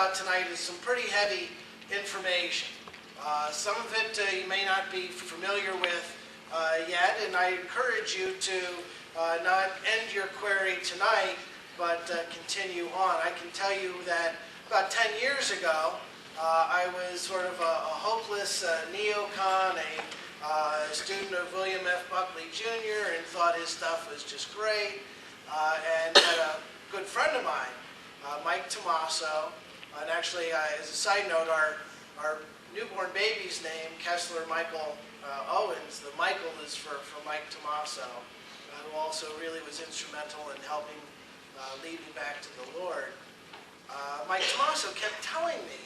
about tonight is some pretty heavy information. Some of it you may not be familiar with yet, and I encourage you to not end your query tonight, but continue on. I can tell you that about 10 years ago, I was sort of a hopeless neocon, a student of William F. Buckley Jr., and thought his stuff was just great, and had a good friend of mine, Mike Tommaso, and actually, as a side note, our newborn baby's name, Kessler Michael Owens, the Michael is for Mike Tommaso, who also really was instrumental in helping lead me back to the Lord. Mike Tommaso kept telling me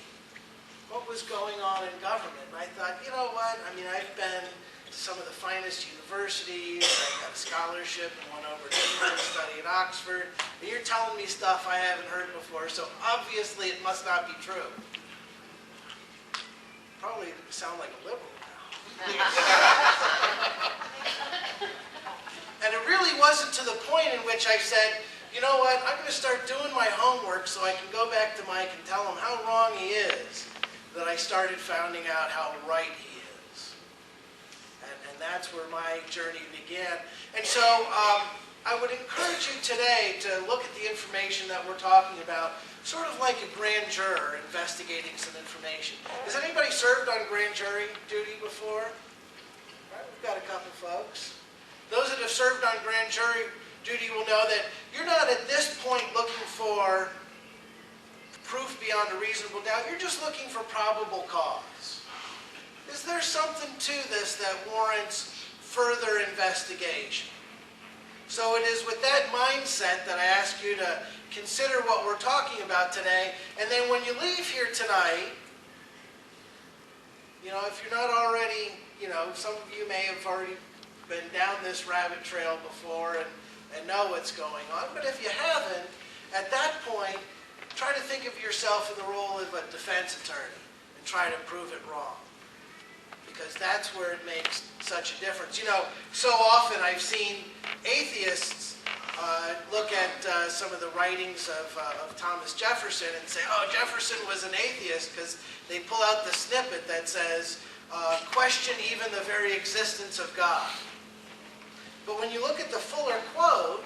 what was going on in government. And I thought, you know what? I mean, I've been to some of the finest universities. I got a scholarship and went over to England, studied at Oxford. And you're telling me stuff I haven't heard before, so obviously it must not be true. Probably sound like a liberal now. And it really wasn't to the point in which I said, you know what, I'm going to start doing my homework so I can go back to Mike and tell him how wrong he is, that I started finding out how right he is. And that's where my journey began. And so I would encourage you today to look at the information that we're talking about, sort of like a grand juror investigating some information. Has anybody served on grand jury duty before? Right, we've got a couple folks. Those that have served on grand jury duty will know that you're not at this point looking for proof beyond a reasonable doubt. You're just looking for probable cause. Is there something to this that warrants further investigation? So it is with that mindset that I ask you to consider what we're talking about today. And then when you leave here tonight, you know, if you're not already, you know, some of you may have already been down this rabbit trail before and know what's going on. But if you haven't, at that point, try to think of yourself in the role of a defense attorney and try to prove it wrong. Because that's where it makes such a difference. You know, so often I've seen atheists look at some of the writings of Thomas Jefferson and say, oh, Jefferson was an atheist, because they pull out the snippet that says, question even the very existence of God. But when you look at the fuller quote,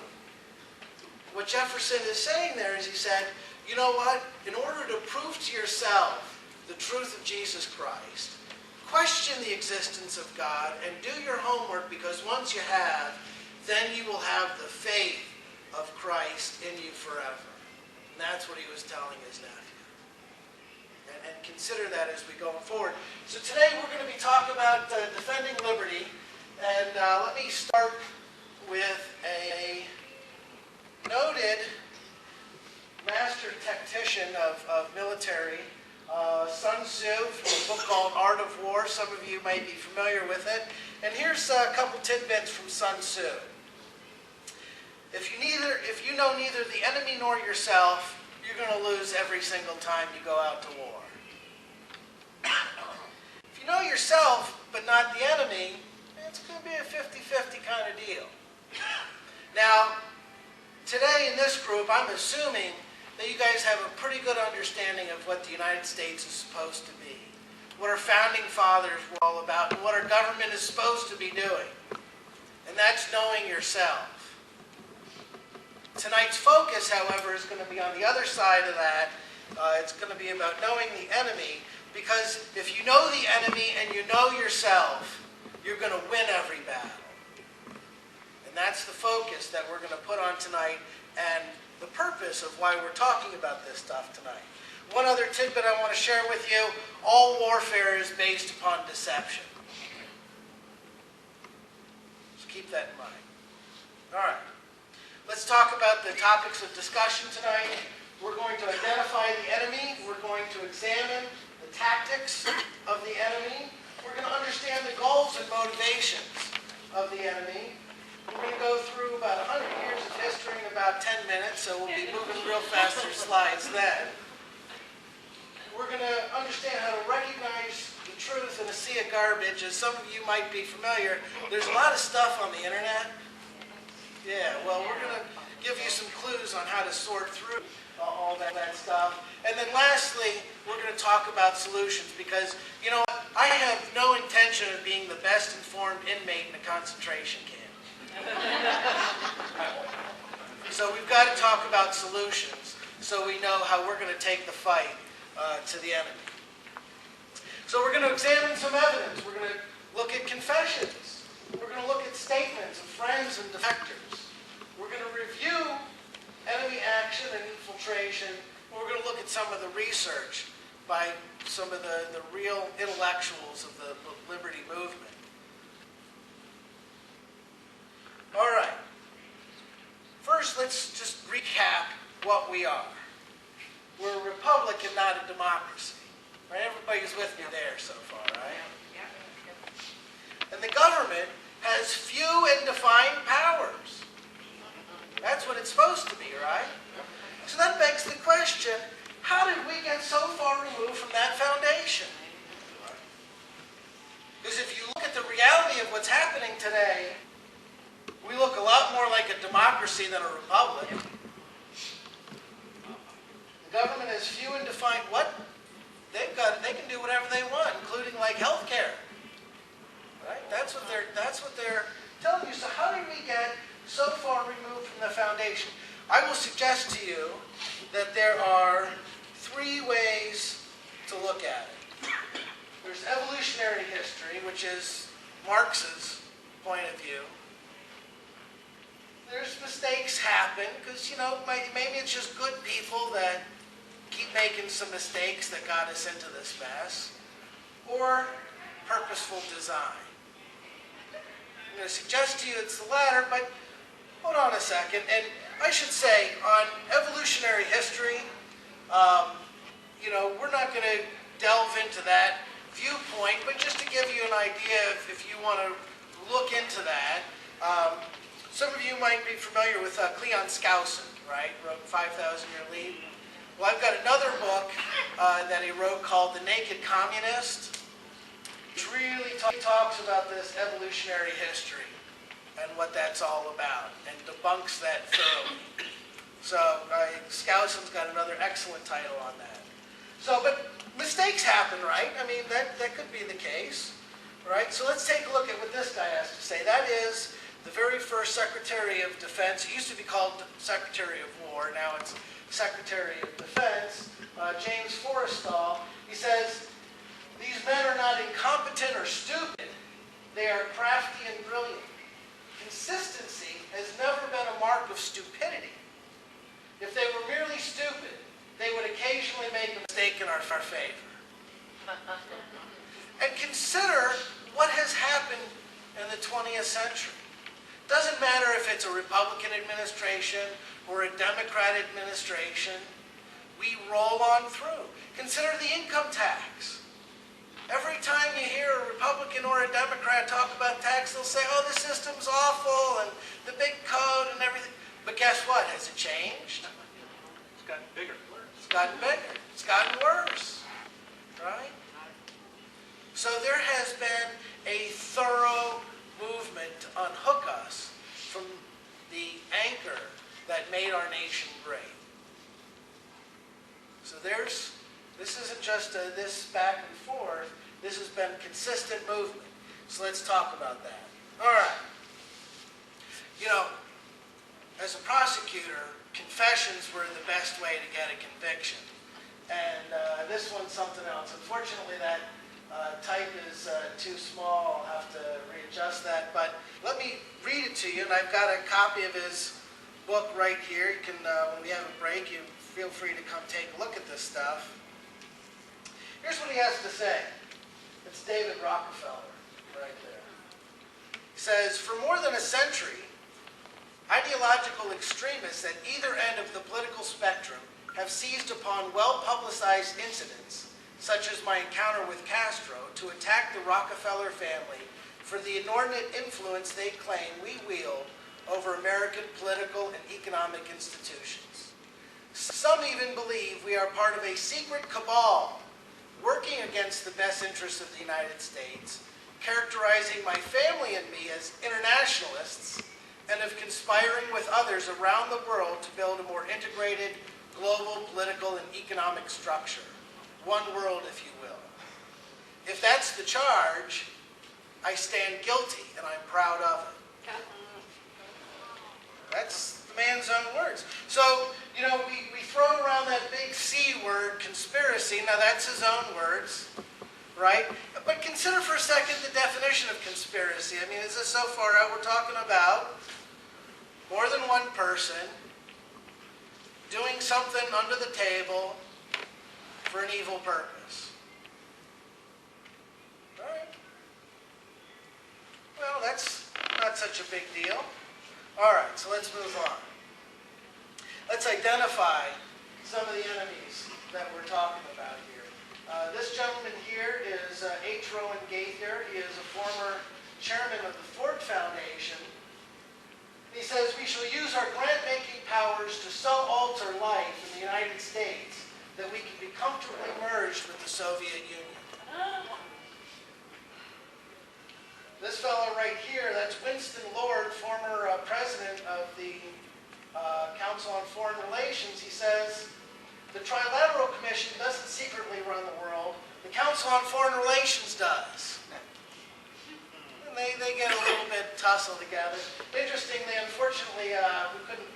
what Jefferson is saying there is he said, you know what? In order to prove to yourself the truth of Jesus Christ, question the existence of God and do your homework, because once you have, then you will have the faith of Christ in you forever. And that's what he was telling his nephew. And consider that as we go forward. So today we're going to be talking about defending liberty. And let me start with a noted master tactician of military, Sun Tzu, from a book called Art of War. Some of you may be familiar with it. And here's a couple tidbits from Sun Tzu. If you know neither the enemy nor yourself, you're going to lose every single time you go out to war. If you know yourself, but not the enemy, it's going to be a 50-50 kind of deal. Now, today in this group, I'm assuming that you guys have a pretty good understanding of what the United States is supposed to be, what our founding fathers were all about, and what our government is supposed to be doing. And that's knowing yourself. Tonight's focus, however, is going to be on the other side of that. It's going to be about knowing the enemy, because if you know the enemy and you know yourself, you're going to win every battle. And that's the focus that we're going to put on tonight, and the purpose of why we're talking about this stuff tonight. One other tidbit I want to share with you: all warfare is based upon deception. So keep that in mind. All right. Let's talk about the topics of discussion tonight. We're going to identify the enemy. We're going to examine the tactics of the enemy. We're going to understand the goals and motivations of the enemy. We're going to go through about 100 years of history in about 10 minutes, so we'll be moving real fast through slides then. We're going to understand how to recognize the truth in a sea of garbage. As some of you might be familiar, there's a lot of stuff on the internet. Yeah, well, we're going to give you some clues on how to sort through all that stuff. And then lastly, we're going to talk about solutions because, you know, I have no intention of being the best informed inmate in a concentration camp. So we've got to talk about solutions so we know how we're going to take the fight to the enemy. So we're going to examine some evidence. We're going to look at confessions. We're going to look at statements of friends and defectors. We're going to review enemy action and infiltration. And we're going to look at some of the research by some of the real intellectuals of the liberty movement. All right. First, let's just recap what we are. We're a republic and not a democracy. Right? Everybody's with me there so far, right? And the government has few and defined powers. That's what it's supposed to be, right? So that begs the question, how did we get so far removed from that foundation? Because if you look at the reality of what's happening today, we look a lot more like a democracy than a republic. The government has few and defined what they can do whatever they want, including like health care. Right? That's what they're telling you. So how did we get so far removed from the foundation? I will suggest to you that there are three ways to look at it. There's evolutionary history, which is Marx's point of view. There's mistakes happen because, you know, maybe it's just good people that keep making some mistakes that got us into this mess. Or purposeful design. I'm going to suggest to you it's the latter, but hold on a second. And I should say, on evolutionary history, you know, we're not going to delve into that viewpoint, but just to give you an idea if you want to look into that. Some of you might be familiar with Cleon Skousen, right? Wrote 5,000-Year Lead. Well, I've got another book that he wrote called The Naked Communist, which really talks about this evolutionary history and what that's all about, and debunks that thoroughly. So Skousen's got another excellent title on that. So, but mistakes happen, right? I mean, that could be the case, right? So let's take a look at what this guy has to say. That is the very first Secretary of Defense. It used to be called Secretary of War. Now it's Secretary of Defense, James Forrestal. He says, "These men are not incompetent or stupid. They are crafty and brilliant. Consistency has never been a mark of stupidity. If they were merely stupid, they would occasionally make a mistake in our favor." And consider what has happened in the 20th century. Doesn't matter if it's a Republican administration or a Democrat administration, we roll on through. Consider the income tax. Every time you hear a Republican or a Democrat talk about tax, they'll say, oh, the system's awful and the big code and everything. But guess what? Has it changed? It's gotten bigger. It's gotten bigger. It's gotten worse. Right? So there has been a thorough movement to unhook us from the anchor that made our nation great. So this isn't just this back and forth. This has been consistent movement. So let's talk about that. All right. You know, as a prosecutor, confessions were the best way to get a conviction. And this one's something else. Unfortunately, that type is too small. I'll have to readjust that. But let me read it to you. And I've got a copy of his book right here. You can, when we have a break, you feel free to come take a look at this stuff. Here's what he has to say. It's David Rockefeller right there. He says, "For more than a century, ideological extremists at either end of the political spectrum have seized upon well-publicized incidents, such as my encounter with Castro, to attack the Rockefeller family for the inordinate influence they claim we wield over American political and economic institutions. Some even believe we are part of a secret cabal working against the best interests of the United States, characterizing my family and me as internationalists and of conspiring with others around the world to build a more integrated global political and economic structure. One world, if you will. If that's the charge, I stand guilty, and I'm proud of it. That's the man's own words. So, you know, we throw around that big C word, conspiracy. Now, that's his own words, right? But consider for a second the definition of conspiracy. I mean, is this so far out? We're talking about more than one person doing something under the table for an evil purpose. All right. Well, that's not such a big deal. All right, so let's move on. Let's identify some of the enemies that we're talking about here. This gentleman here is H. Rowan Gaither. He is a former chairman of the Ford Foundation. He says, we shall use our grant-making powers to so alter life in the United States that we can be comfortably merged with the Soviet Union. This fellow right here, that's Winston Lord, former president of the Council on Foreign Relations. He says, the Trilateral Commission doesn't secretly run the world. The Council on Foreign Relations does. And they get a little bit tussle together. Interestingly, unfortunately, we couldn't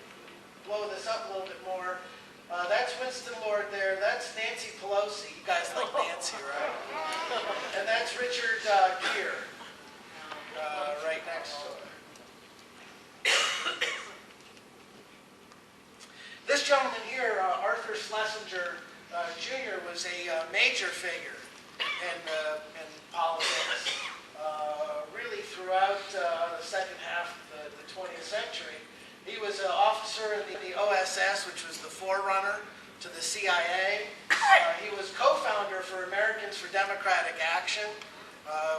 blow this up a little bit more. That's Winston Lord there. That's Nancy Pelosi. You guys like Nancy, right? And that's Richard Gere, right next to her. This gentleman here, Arthur Schlesinger Jr., was a major figure in politics, really throughout the second half of the 20th century. He was an officer in the OSS, which was the forerunner to the CIA. He was co-founder for Americans for Democratic Action,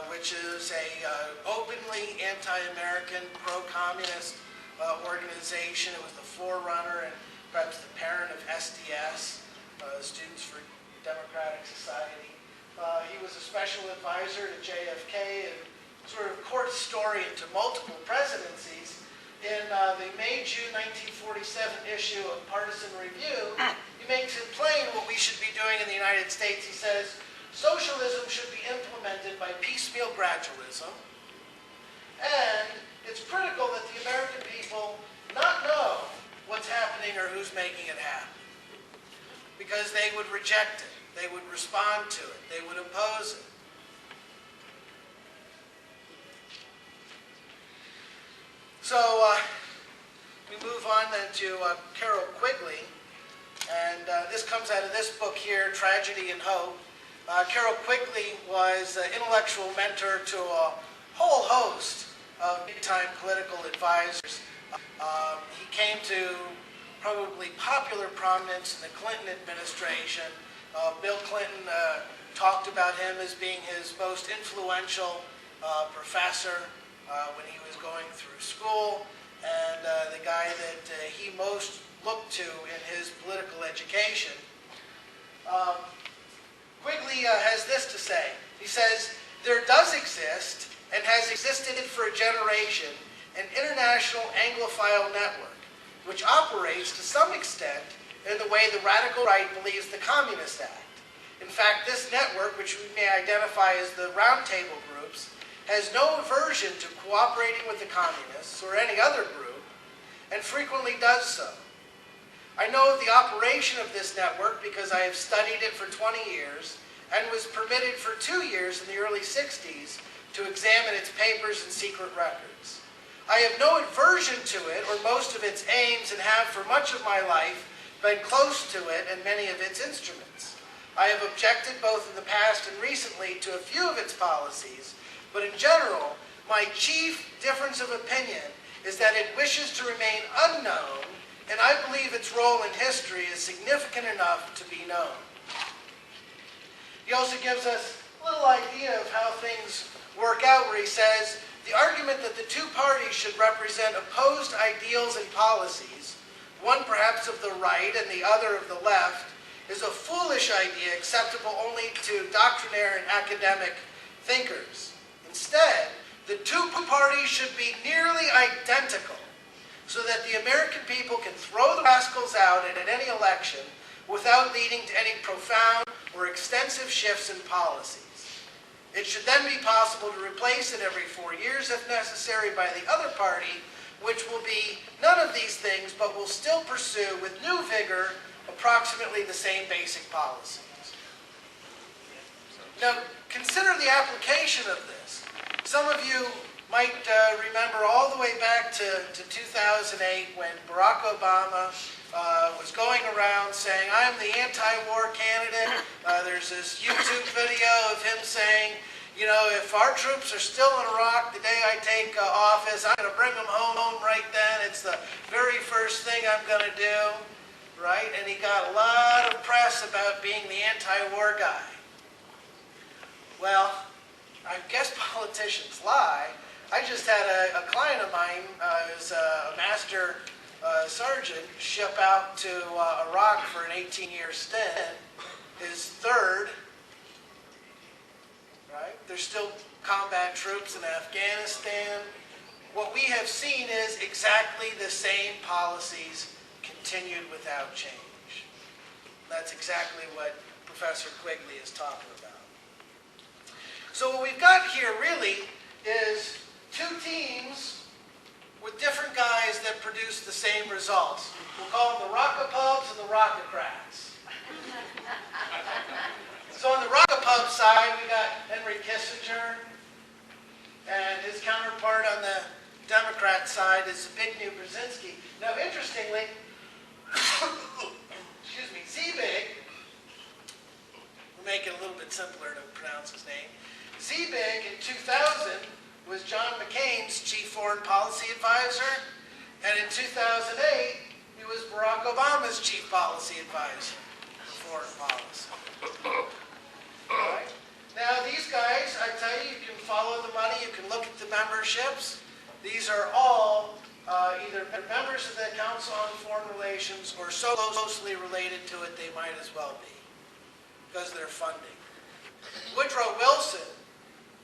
which is a openly anti-American, pro-communist organization. It was the forerunner and perhaps the parent of SDS, Students for Democratic Society. He was a special advisor to JFK and sort of court historian to multiple presidencies. In the May-June 1947 issue of Partisan Review, he makes it plain what we should be doing in the United States. He says, socialism should be implemented by piecemeal gradualism, and it's critical that the American people not know what's happening or who's making it happen, because they would reject it, they would respond to it, they would oppose it. So we move on then to Carol Quigley, and this comes out of this book here, Tragedy and Hope. Carol Quigley was an intellectual mentor to a whole host of big-time political advisors. He came to probably popular prominence in the Clinton administration. Bill Clinton talked about him as being his most influential professor when he was going through school, and the guy that he most looked to in his political education. Quigley has this to say. He says, there does exist, and has existed for a generation, an international Anglophile network, which operates to some extent in the way the radical right believes the Communist Act. In fact, this network, which we may identify as the roundtable groups, has no aversion to cooperating with the communists or any other group, and frequently does so. I know of the operation of this network because I have studied it for 20 years and was permitted for 2 years in the early 60s to examine its papers and secret records. I have no aversion to it or most of its aims, and have for much of my life been close to it and many of its instruments. I have objected both in the past and recently to a few of its policies, but in general, my chief difference of opinion is that it wishes to remain unknown, and I believe its role in history is significant enough to be known. He also gives us a little idea of how things work out, where he says, the argument that the two parties should represent opposed ideals and policies, one perhaps of the right and the other of the left, is a foolish idea acceptable only to doctrinaire and academic thinkers. Instead, the two parties should be nearly identical so that the American people can throw the rascals out at any election without leading to any profound or extensive shifts in policies. It should then be possible to replace it every 4 years if necessary by the other party, which will be none of these things but will still pursue with new vigor approximately the same basic policies. Now, consider the application of this. Some of you might remember all the way back to 2008 when Barack Obama was going around saying, "I'm the anti-war candidate." There's this YouTube video of him saying, you know, if our troops are still in Iraq the day I take office, I'm going to bring them home right then. It's the very first thing I'm going to do, right? And he got a lot of press about being the anti-war guy. Well, I guess politicians lie. I just had a client of mine, who's a master sergeant, ship out to Iraq for an 18-year stint, his third, right? There's still combat troops in Afghanistan. What we have seen is exactly the same policies continued without change. That's exactly what Professor Quigley is talking about. So what we've got here really is two teams with different guys that produce the same results. We'll call them the Rockapubs and the Rockocrats. So on the Rockapub side, we got Henry Kissinger, and his counterpart on the Democrat side is Zbigniew Brzezinski. Now, interestingly, excuse me, Zbig, we'll make it a little bit simpler to pronounce his name. Zbig in 2000 was John McCain's chief foreign policy advisor, and in 2008 he was Barack Obama's chief policy advisor for foreign policy. Right? Now these guys, I tell you, you can follow the money, you can look at the memberships. These are all either members of the Council on Foreign Relations or so closely related to it they might as well be, because they're funding. Woodrow Wilson,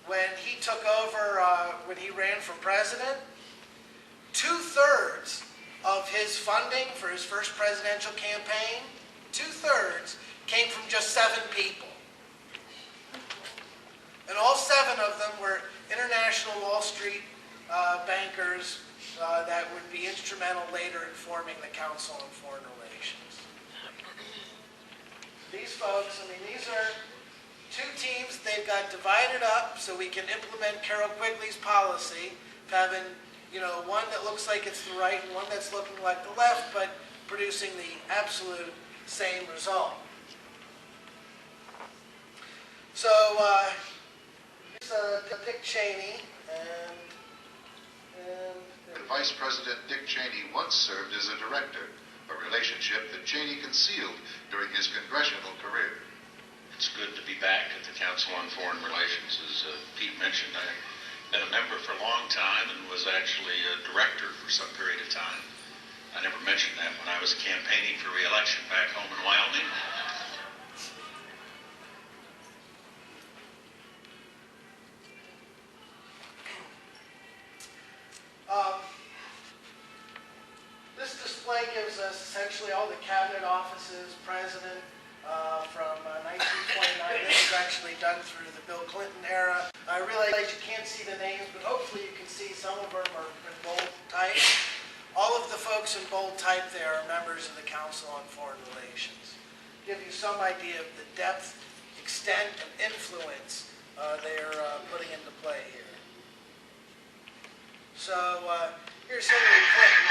when he took over, when he ran for president, 2/3 of his funding for his first presidential campaign, 2/3 came from just 7 people. And all 7 of them were international Wall Street bankers that would be instrumental later in forming the Council on Foreign Relations. These folks, I mean, these are 2 teams. They've got divided up so we can implement Carroll Quigley's policy of having, you know, one that looks like it's the right and one that's looking like the left, but producing the absolute same result. So, here's Dick Cheney, and Vice President Dick Cheney once served as a director, a relationship that Cheney concealed during his congressional career. It's good to be back at the Council on Foreign Relations. As Pete mentioned, I've been a member for a long time and was actually a director for some period of time. I never mentioned that when I was campaigning for re-election back home in Wyoming. This display gives us essentially all the cabinet offices, president, from 1929. This is actually done through the Bill Clinton era. I realize you can't see the names, but hopefully you can see some of them are in bold type. All of the folks in bold type there are members of the Council on Foreign Relations. Give you some idea of the depth, extent, and influence they're putting into play here. So here's Hillary Clinton.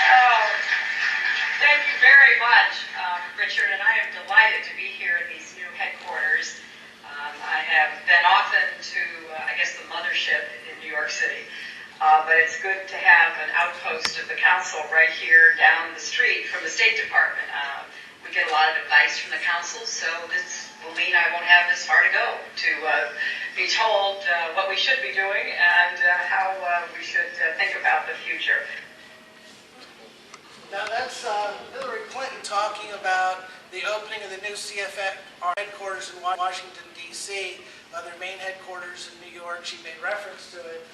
Oh, thank you very much, Richard, and I am delighted to be here in these new headquarters. I have been often to, I guess, the mothership in New York City, but it's good to have an outpost of the Council right here down the street from the State Department. We get a lot of advice from the Council, so this will mean I won't have this far to go to be told what we should be doing and how we should think about the future. Now that's Hillary Clinton talking about the opening of the new CFR headquarters in Washington, D.C., their main headquarters in New York. She made reference to it.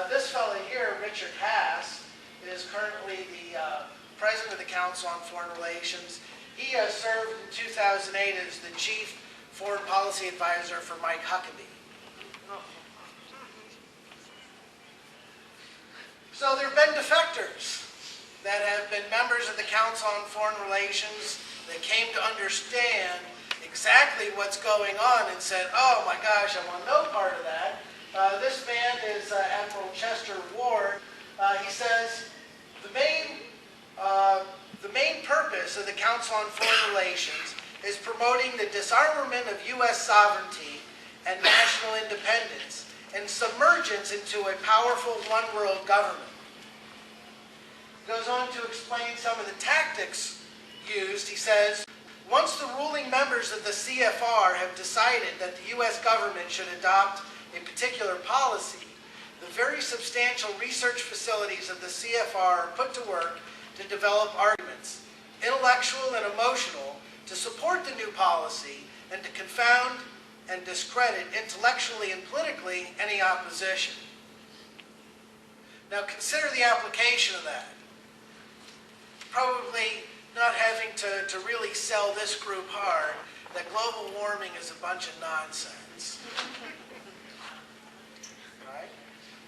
This fellow here, Richard Haas, is currently the president of the Council on Foreign Relations. He served in 2008 as the chief foreign policy advisor for Mike Huckabee. So there have been defectors that have been members of the Council on Foreign Relations that came to understand exactly what's going on and said, oh my gosh, I want no part of that. This man is Admiral Chester Ward. He says the main purpose of the Council on Foreign Relations is promoting the disarmament of U.S. sovereignty and national independence and submergence into a powerful one-world government. He goes on to explain some of the tactics used. He says, once the ruling members of the CFR have decided that the U.S. government should adopt a particular policy, the very substantial research facilities of the CFR are put to work to develop arguments, intellectual and emotional, to support the new policy and to confound and discredit intellectually and politically any opposition. Now consider the application of that. Probably not having to really sell this group hard that global warming is a bunch of nonsense. Right?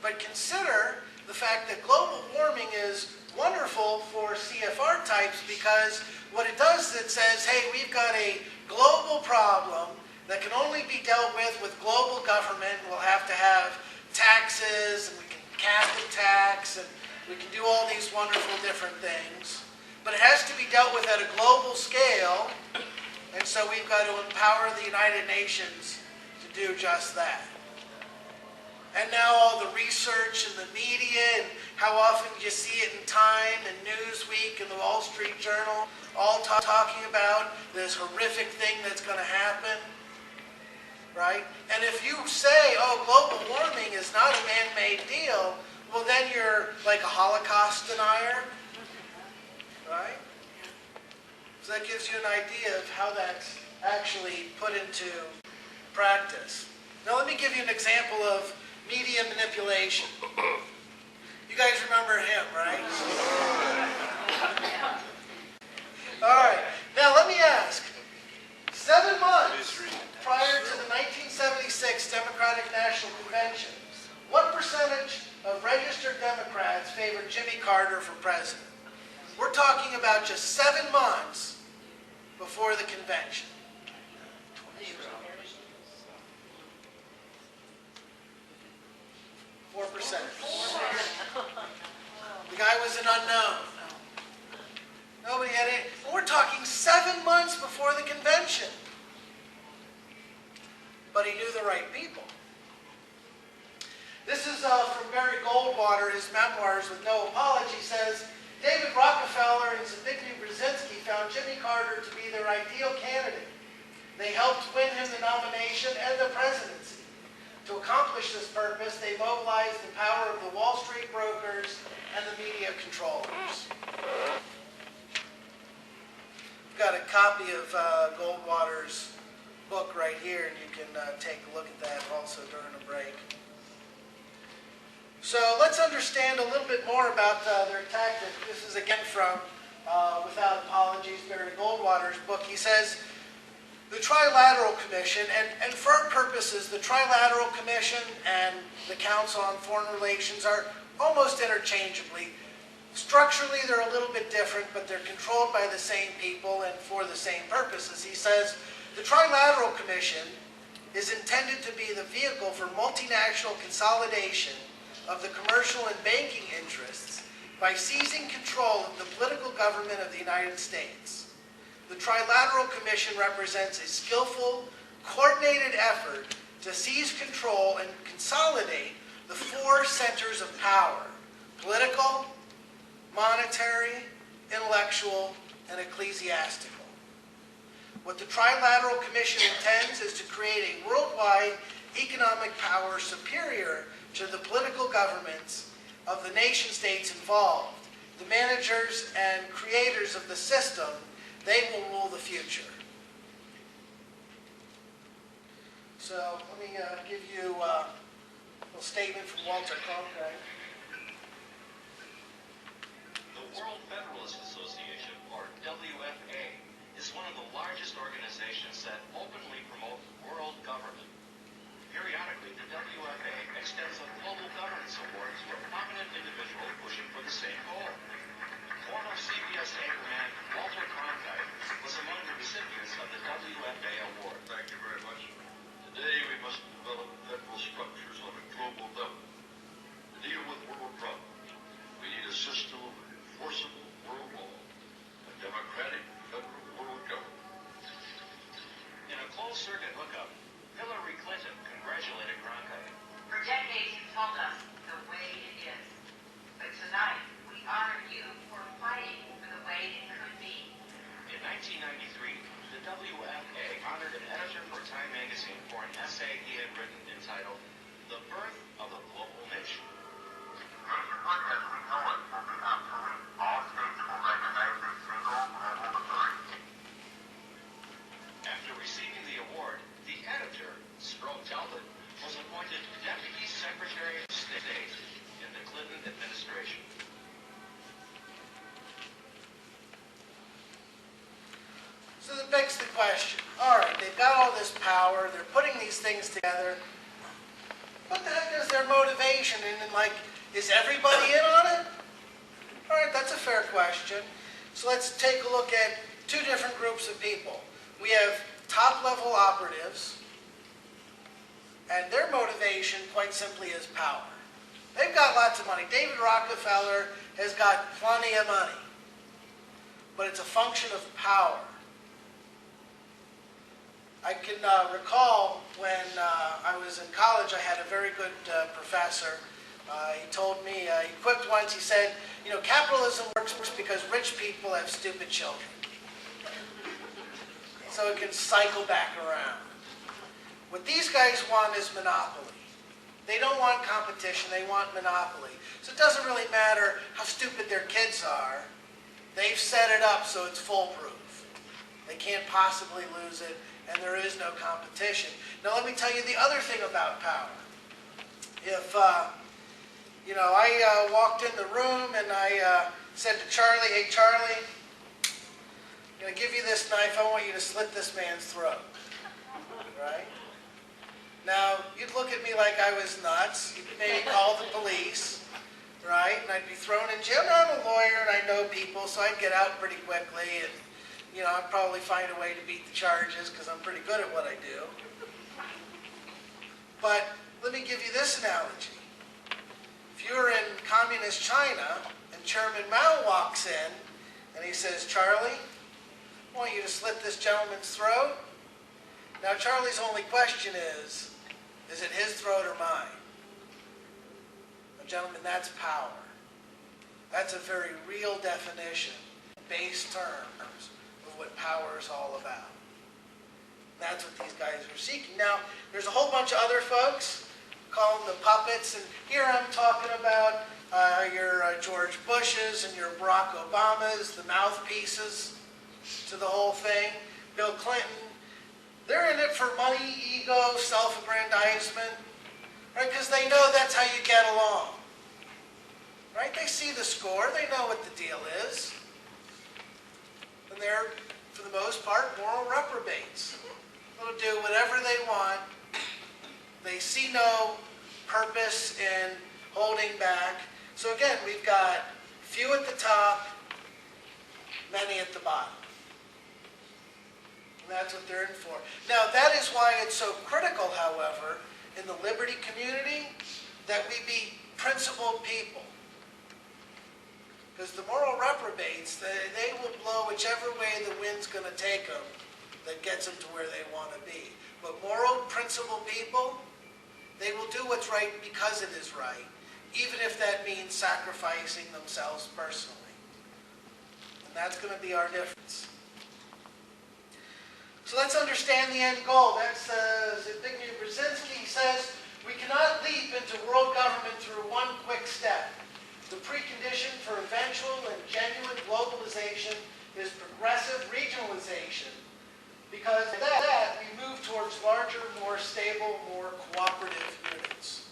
But consider the fact that global warming is wonderful for CFR types because what it does is it says, hey, we've got a global problem that can only be dealt with global government. We'll have to have taxes, and we can cap the tax, and we can do all these wonderful different things. But it has to be dealt with at a global scale, and so we've got to empower the United Nations to do just that. And now all the research and the media, and how often you see it in Time and Newsweek and the Wall Street Journal, all talking about this horrific thing that's going to happen, right? And if you say, oh, global warming is not a man-made deal, well then you're like a Holocaust denier, right? So that gives you an idea of how that's actually put into practice. Now let me give you an example of media manipulation. You guys remember him, right? All right. Now let me ask, 7 months prior to the 1976 Democratic National Convention, what percentage of registered Democrats favored Jimmy Carter for president? We're talking about just 7 months before the convention. 4%. The guy was an unknown. Nobody had any. We're talking 7 months before the convention. But he knew the right people. This is from Barry Goldwater, his memoirs with no apology, says, David Rockefeller and Zbigniew Brzezinski found Jimmy Carter to be their ideal candidate. They helped win him the nomination and the presidency. To accomplish this purpose, they mobilized the power of the Wall Street brokers and the media controllers. I've got a copy of Goldwater's book right here, and you can take a look at that also during a break. So let's understand a little bit more about their tactics. This is again from Without Apologies, Barry Goldwater's book. He says, the Trilateral Commission, and for our purposes, the Trilateral Commission and the Council on Foreign Relations are almost interchangeably. Structurally, they're a little bit different, but they're controlled by the same people and for the same purposes. He says, the Trilateral Commission is intended to be the vehicle for multinational consolidation of the commercial and banking interests by seizing control of the political government of the United States. The Trilateral Commission represents a skillful, coordinated effort to seize control and consolidate the 4 centers of power: political, monetary, intellectual, and ecclesiastical. What the Trilateral Commission intends is to create a worldwide economic power superior to the political governments of the nation-states involved. The managers and creators of the system, they will rule the future. So let me give you a little statement from Walter Cronkite. The World Federalist Association, or WFA, is one of the largest organizations that openly promote world government. Periodically, the WFA extends a Global Governance Award to a prominent individual pushing for the same goal. Former CBS anchorman Walter Cronkite was among the recipients of the WFA award. Thank you very much. Today we must develop federal structures on a global level to deal with world problems. We need a system of enforceable world law, a democratic federal world government. In a closed-circuit hookup, Hillary Clinton congratulated Cronkite. For decades, you told us the way it is. But tonight, we honor you for fighting for the way it could be. In 1993, the WFA honored an editor for Time magazine for an essay he had written entitled The Birth of a Global Nation. Nationhood as we know it will be obsolete. All states will recognize a single global authority. After receiving the award, the editor, Sproul Talbot, was appointed Deputy Secretary of State in the Clinton administration. So that begs the question, all right, they've got all this power, they're putting these things together. What the heck is their motivation? And like, is everybody in on it? All right, that's a fair question. So let's take a look at two different groups of people. We have top-level operatives, and their motivation, quite simply, is power. They've got lots of money. David Rockefeller has got plenty of money, but it's a function of power. I can recall when I was in college, I had a very good professor. He told me, he quipped once, he said, you know, capitalism works because rich people have stupid children. So it can cycle back around. What these guys want is monopoly. They don't want competition, they want monopoly. So it doesn't really matter how stupid their kids are. They've set it up so it's foolproof. They can't possibly lose it, and there is no competition. Now let me tell you the other thing about power. If, you know, I walked in the room and I said to Charlie, hey Charlie, I'm going to give you this knife, I want you to slit this man's throat. Right? Now, you'd look at me like I was nuts. You'd maybe call the police, right? And I'd be thrown in jail. Now, I'm a lawyer and I know people, so I'd get out pretty quickly. And, you know, I'd probably find a way to beat the charges because I'm pretty good at what I do. But let me give you this analogy. If you're in communist China and Chairman Mao walks in and he says, Charlie, I want you to slit this gentleman's throat. Now, Charlie's only question is it his throat or mine? Now, gentlemen, that's power. That's a very real definition, base terms of what power is all about. And that's what these guys are seeking. Now, there's a whole bunch of other folks, call them the puppets, and here I'm talking about your George Bushes and your Barack Obamas, the mouthpieces to the whole thing, Bill Clinton. They're in it for money, ego, self-aggrandizement, right? Because they know that's how you get along, right? They see the score. They know what the deal is. And they're, for the most part, moral reprobates. They'll do whatever they want. They see no purpose in holding back. So again, we've got few at the top, many at the bottom. That's what they're in for. Now, that is why it's so critical, however, in the liberty community, that we be principled people. Because the moral reprobates, they will blow whichever way the wind's going to take them that gets them to where they want to be. But moral, principled people, they will do what's right because it is right, even if that means sacrificing themselves personally. And that's going to be our difference. So let's understand the end goal. That's Zbigniew Brzezinski says, we cannot leap into world government through one quick step. The precondition for eventual and genuine globalization is progressive regionalization. Because of that, we move towards larger, more stable, more cooperative units.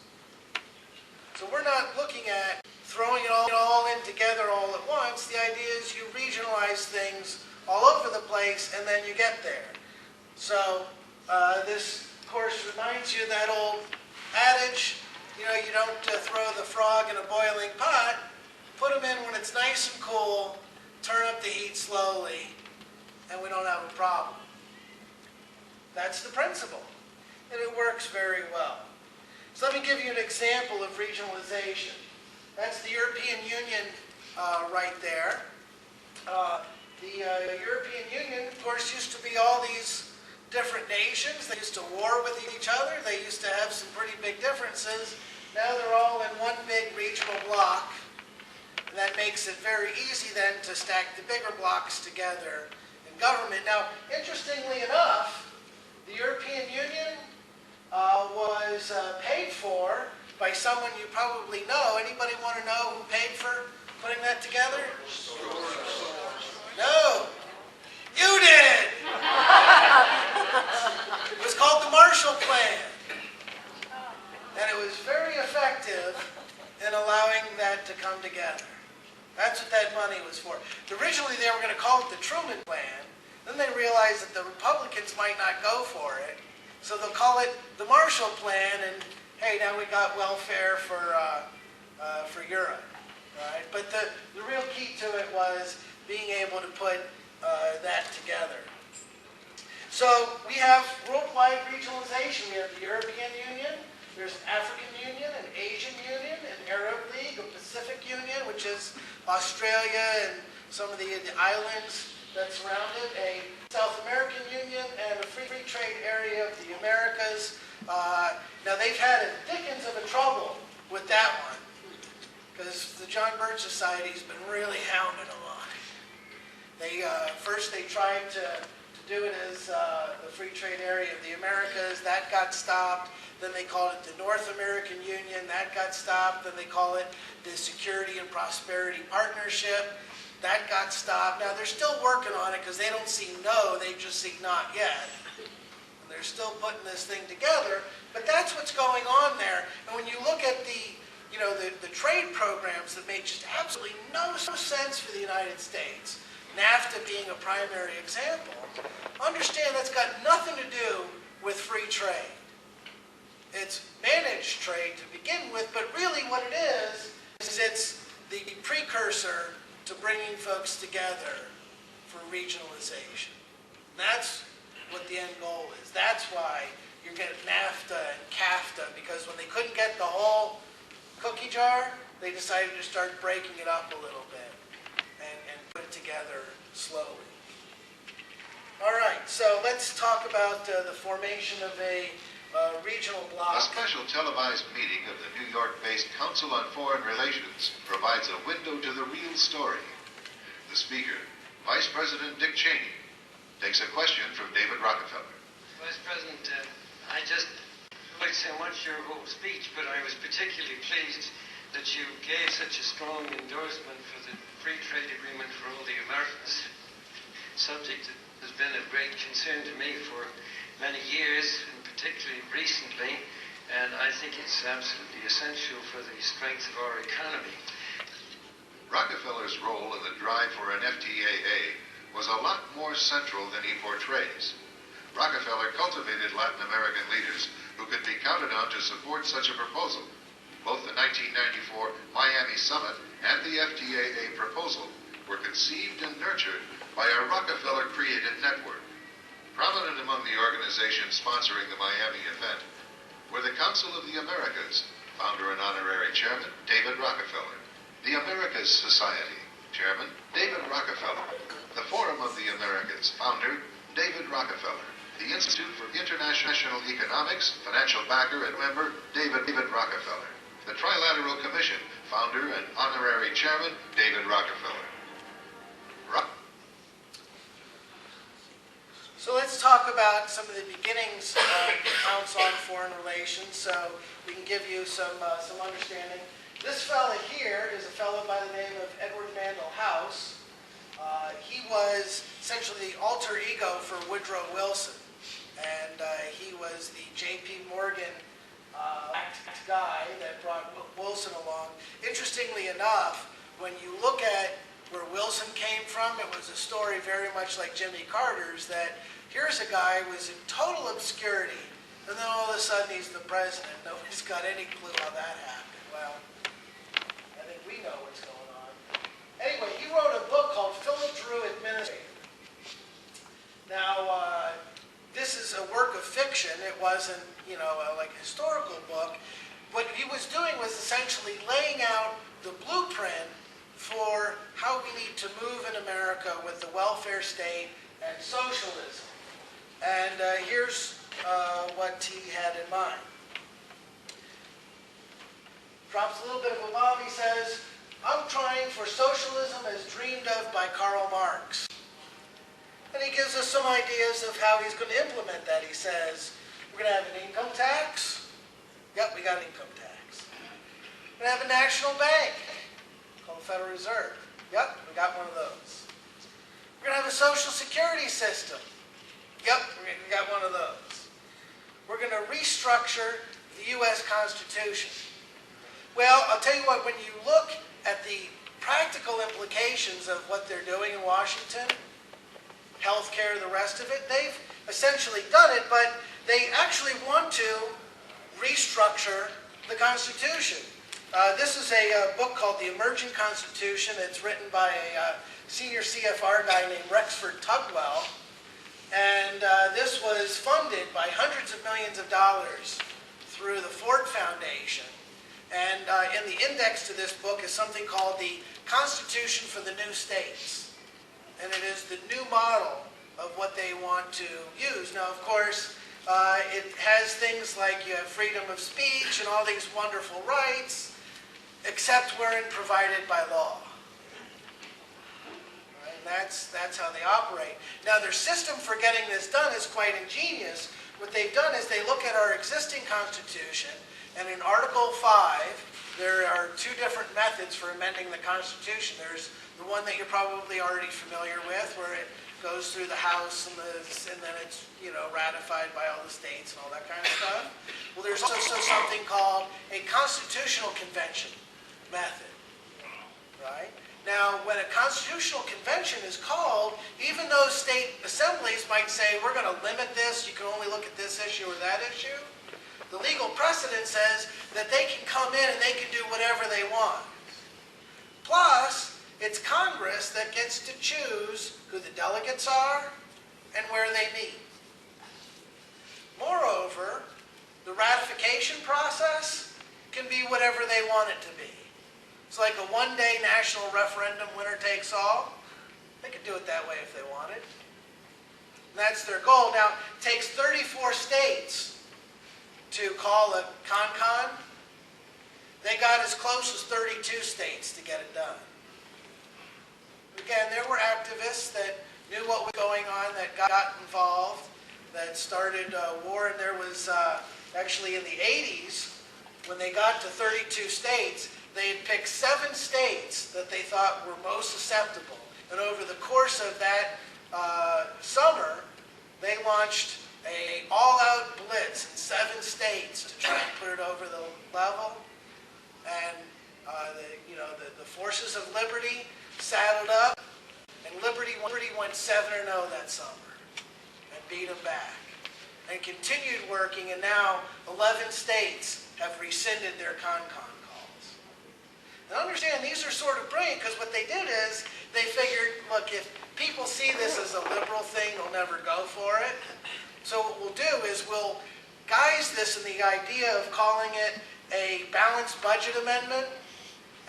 So we're not looking at throwing it all in together all at once. The compromise things all over the place, and then you get there. So this, of course, reminds you of that old adage, you know, you don't throw the frog in a boiling pot. Put them in when it's nice and cool, turn up the heat slowly, and we don't have a problem. That's the principle, and it works very well. So let me give you an example of regionalization. That's the European Union right there. The European Union, of course, used to be all these different nations. They used to war with each other. They used to have some pretty big differences. Now they're all in one big regional block. And that makes it very easy then to stack the bigger blocks together in government. Now, interestingly enough, the European Union was paid for by someone you probably know. Anybody want to know who paid for putting that together? No. You did! It was called the Marshall Plan. And it was very effective in allowing that to come together. That's what that money was for. Originally, they were going to call it the Truman Plan. Then they realized that the Republicans might not go for it. So they'll call it the Marshall Plan, and hey, now we got welfare for Europe. Right? But the real key to it was being able to put that together. So we have worldwide regionalization. We have the European Union, there's an African Union, an Asian Union, an Arab League, a Pacific Union, which is Australia and some of the islands that surround it, a South American Union, and a free trade area of the Americas. Now they've had a dickens of a trouble with that one, because the John Birch Society's been really hounding them on it. They first they tried to do it as the free trade area of the Americas. That got stopped. Then they called it the North American Union. That got stopped. Then they call it the Security and Prosperity Partnership. That got stopped. Now they're still working on it because they don't see no, they just see not yet. And they're still putting this thing together, but that's what's going on there. And when you look at the trade programs that make just absolutely no sense for the United States, NAFTA being a primary example, understand that's got nothing to do with free trade. It's managed trade to begin with, but really what it is it's the precursor to bringing folks together for regionalization. And that's what the end goal is. That's why you're getting NAFTA and CAFTA, because when they couldn't get the whole cookie jar, they decided to start breaking it up a little bit and put it together slowly. All right, so let's talk about the formation of a regional bloc. A special televised meeting of the New York-based Council on Foreign Relations provides a window to the real story. The speaker, Vice President Dick Cheney, takes a question from David Rockefeller. Vice President, I just liked so much your whole speech, but I was particularly pleased that you gave such a strong endorsement for the free trade agreement for all the Americans, subject that has been of great concern to me for many years, and particularly recently, and I think it's absolutely essential for the strength of our economy. Rockefeller's role in the drive for an FTAA was a lot more central than he portrays. Rockefeller cultivated Latin American leaders who could be counted on to support such a proposal. Both the 1994 Miami Summit and the FTAA proposal were conceived and nurtured by a Rockefeller-created network. Prominent among the organizations sponsoring the Miami event were the Council of the Americas, founder and honorary chairman, David Rockefeller. The Americas Society, chairman, David Rockefeller. The Forum of the Americas, founder, David Rockefeller. The Institute for International Economics, financial backer and member, David Rockefeller. The Trilateral Commission, founder and honorary chairman, David Rockefeller. So let's talk about some of the beginnings of the Council on Foreign Relations, so we can give you some understanding. This fellow here is a fellow by the name of Edward Mandell House. He was essentially the alter ego for Woodrow Wilson, and he was the J.P. Morgan guy that brought Wilson along. Interestingly enough, when you look at where Wilson came from. It was a story very much like Jimmy Carter's, that here's a guy who was in total obscurity, and then all of a sudden he's the president. Nobody's got any clue how that happened. Well, I think we know what's going on. Anyway, he wrote a book called Philip Drew Administrator. Now, this is a work of fiction. It wasn't, like a historical book. What he was doing was essentially laying out the blueprint for how we need to move in America with the welfare state and socialism. And here's what he had in mind. Drops a little bit of a bomb. He says, I'm trying for socialism as dreamed of by Karl Marx. And he gives us some ideas of how he's going to implement that. He says, we're going to have an income tax. Yep, we got an income tax. We're going to have a national bank called the Federal Reserve. Yep, we got one of those. We're going to have a social security system. Yep, we got one of those. We're going to restructure the U.S. Constitution. Well, I'll tell you what, when you look at the practical implications of what they're doing in Washington, healthcare, the rest of it, they've essentially done it, but they actually want to restructure the Constitution. This is a book called The Emerging Constitution. It's written by a senior CFR guy named Rexford Tugwell. And this was funded by hundreds of millions of dollars through the Ford Foundation. And in the index to this book is something called the Constitution for the New States. And it is the new model of what they want to use. Now, of course, it has things like you have freedom of speech and all these wonderful rights, except wherein provided by law. Right? And that's how they operate. Now, their system for getting this done is quite ingenious. What they've done is they look at our existing Constitution, and in Article 5, there are two different methods for amending the Constitution. There's the one that you're probably already familiar with, where it goes through the House and then it's ratified by all the states and all that kind of stuff. Well, there's also something called a constitutional convention method, right? Now, when a constitutional convention is called, even though state assemblies might say, we're going to limit this, you can only look at this issue or that issue, the legal precedent says that they can come in and they can do whatever they want. Plus, it's Congress that gets to choose who the delegates are and where they meet. Moreover, the ratification process can be whatever they want it to be. It's like a one-day national referendum, winner takes all. They could do it that way if they wanted. And that's their goal. Now, it takes 34 states to call a con-con. They got as close as 32 states to get it done. Again, there were activists that knew what was going on, that got involved, that started war, and there was actually in the 80s, when they got to 32 states, they had picked 7 states that they thought were most susceptible. And over the course of that summer, they launched an all-out blitz in 7 states to try and put it over the level. And the forces of liberty saddled up, and Liberty went 7-0 that summer and beat them back. And continued working, and now 11 states have rescinded their con-con calls. And understand, these are sort of brilliant, because what they did is they figured, look, if people see this as a liberal thing, they'll never go for it. So what we'll do is we'll guise this in the idea of calling it a balanced budget amendment,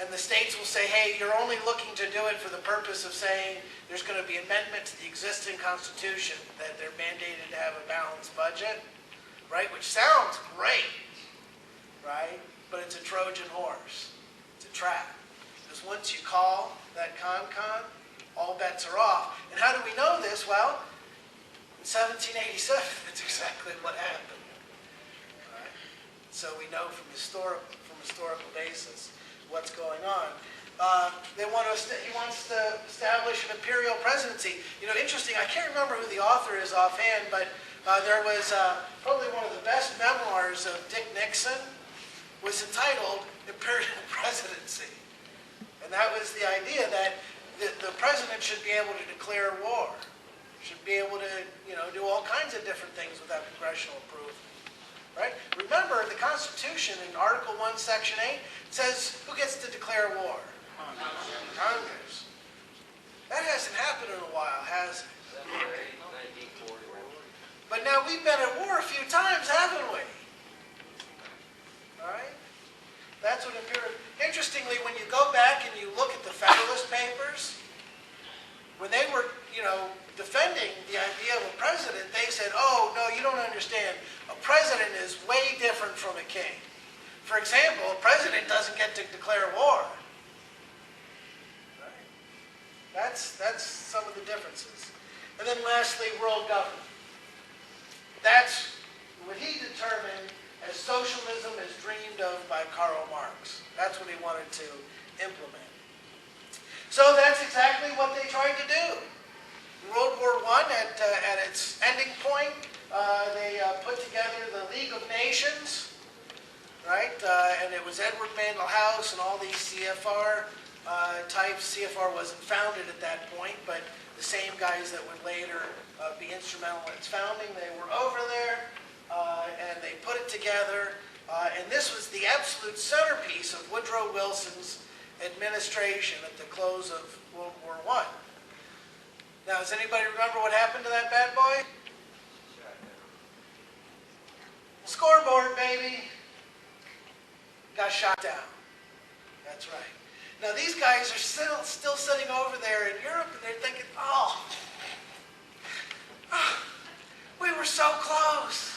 and the states will say, hey, you're only looking to do it for the purpose of saying there's going to be amendment to the existing Constitution, that they're mandated to have a balanced budget, right? Which sounds great, right? But it's a Trojan horse. It's a trap. Because once you call that con-con, all bets are off. And how do we know this? Well, in 1787, that's exactly what happened. Right? So we know from historical basis what's going on. He wants to establish an imperial presidency. Interesting, I can't remember who the author is offhand, but there was probably one of the best memoirs of Dick Nixon was entitled Imperial Presidency. And that was the idea that the president should be able to declare war, should be able to, do all kinds of different things without congressional approval, right? Remember, the Constitution in Article 1, Section 8 says who gets to declare war? Congress. That hasn't happened in a while, has it? But now we've been at war a few times, haven't we? All right? That's what imperial. Interestingly, when you go back and you look at the Federalist Papers, when they were, defending the idea of a president, they said, oh, no, you don't understand. A president is way different from a king. For example, a president doesn't get to declare war. Right? That's some of the differences. And then lastly, world government. That's what he determined as socialism as dreamed of by Karl Marx. That's what he wanted to implement. So that's exactly what they tried to do. In World War I, at its ending point, they put together the League of Nations, right? And it was Edward Mandell House and all these CFR types. CFR wasn't founded at that point, but the same guys that would later be instrumental in its founding, they were over there, and they put it together. And this was the absolute centerpiece of Woodrow Wilson's administration at the close of World War I. Now, does anybody remember what happened to that bad boy? Scoreboard, baby. Got shot down. That's right. Now, these guys are still sitting over there in Europe, and they're thinking, oh, we were so close.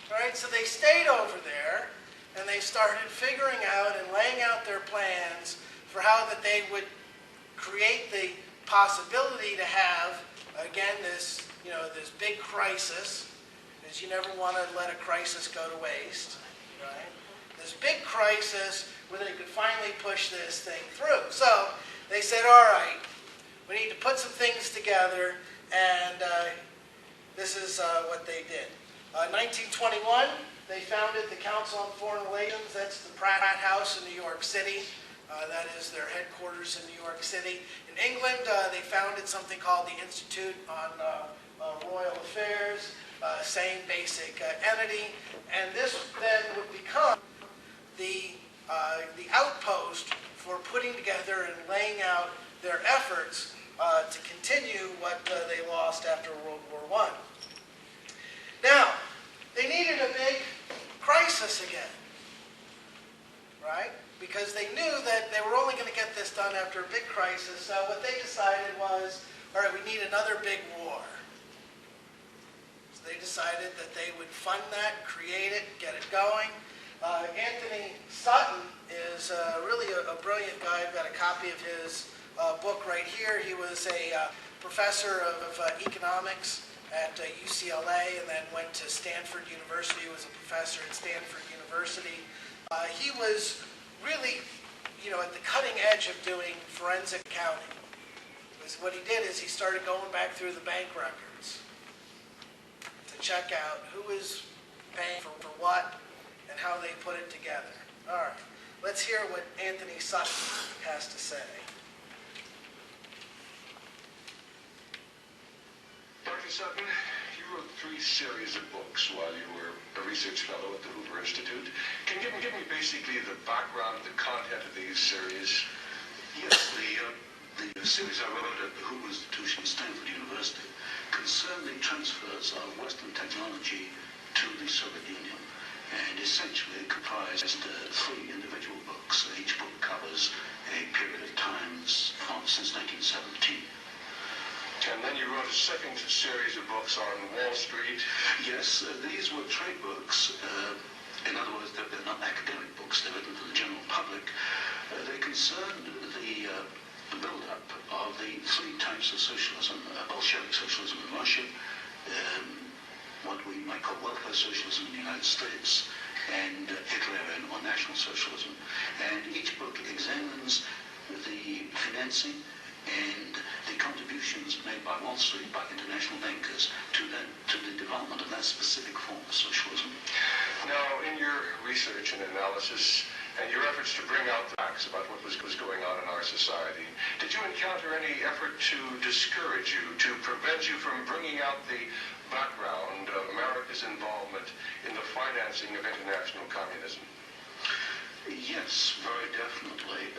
Right? So they stayed over there, and they started figuring out and laying out their plans for how that they would create the possibility to have, again, this, this big crisis, because you never want to let a crisis go to waste, right? This big crisis where they could finally push this thing through. So they said, all right, we need to put some things together, and this is what they did. 1921, they founded the Council on Foreign Relations. That's the Pratt House in New York City. That is their headquarters in New York City. In England, they founded something called the Institute on Royal Affairs, same basic entity. And this then would become the outpost for putting together and laying out their efforts to continue what they lost after World War I. Now, they needed a big crisis again, right? Because they knew that they were only going to get this done after a big crisis. So what they decided was, all right, we need another big war. So they decided that they would fund that, create it, get it going. Anthony Sutton is really a brilliant guy. I've got a copy of his book right here. He was a professor of economics at UCLA, and then went to Stanford University, was a professor at Stanford University. He was really, at the cutting edge of doing forensic accounting. Because what he did is he started going back through the bank records to check out who was paying for what and how they put it together. All right, let's hear what Anthony Sutton has to say. Dr. Sutton, you wrote 3 series of books while you were a research fellow at the Hoover Institute. Can you give me basically the background, the content of these series? Yes, the series I wrote at the Hoover Institution, Stanford University, concerned the transfers of Western technology to the Soviet Union, and essentially comprised 3 individual books. Each book covers a period of time since 1917. And then you wrote a second series of books on Wall Street. Yes, these were trade books. In other words, they're not academic books. They're written for the general public. They concerned the build-up of the 3 types of socialism: Bolshevik socialism in Russia, what we might call welfare socialism in the United States, and Hitlerian or National Socialism. And each book examines the financing and the contributions made by Wall Street, by international bankers, to the development of that specific form of socialism. Now, in your research and analysis, and your efforts to bring out the facts about what was going on in our society, did you encounter any effort to discourage you, to prevent you from bringing out the background of America's involvement in the financing of international communism? Yes, very definitely.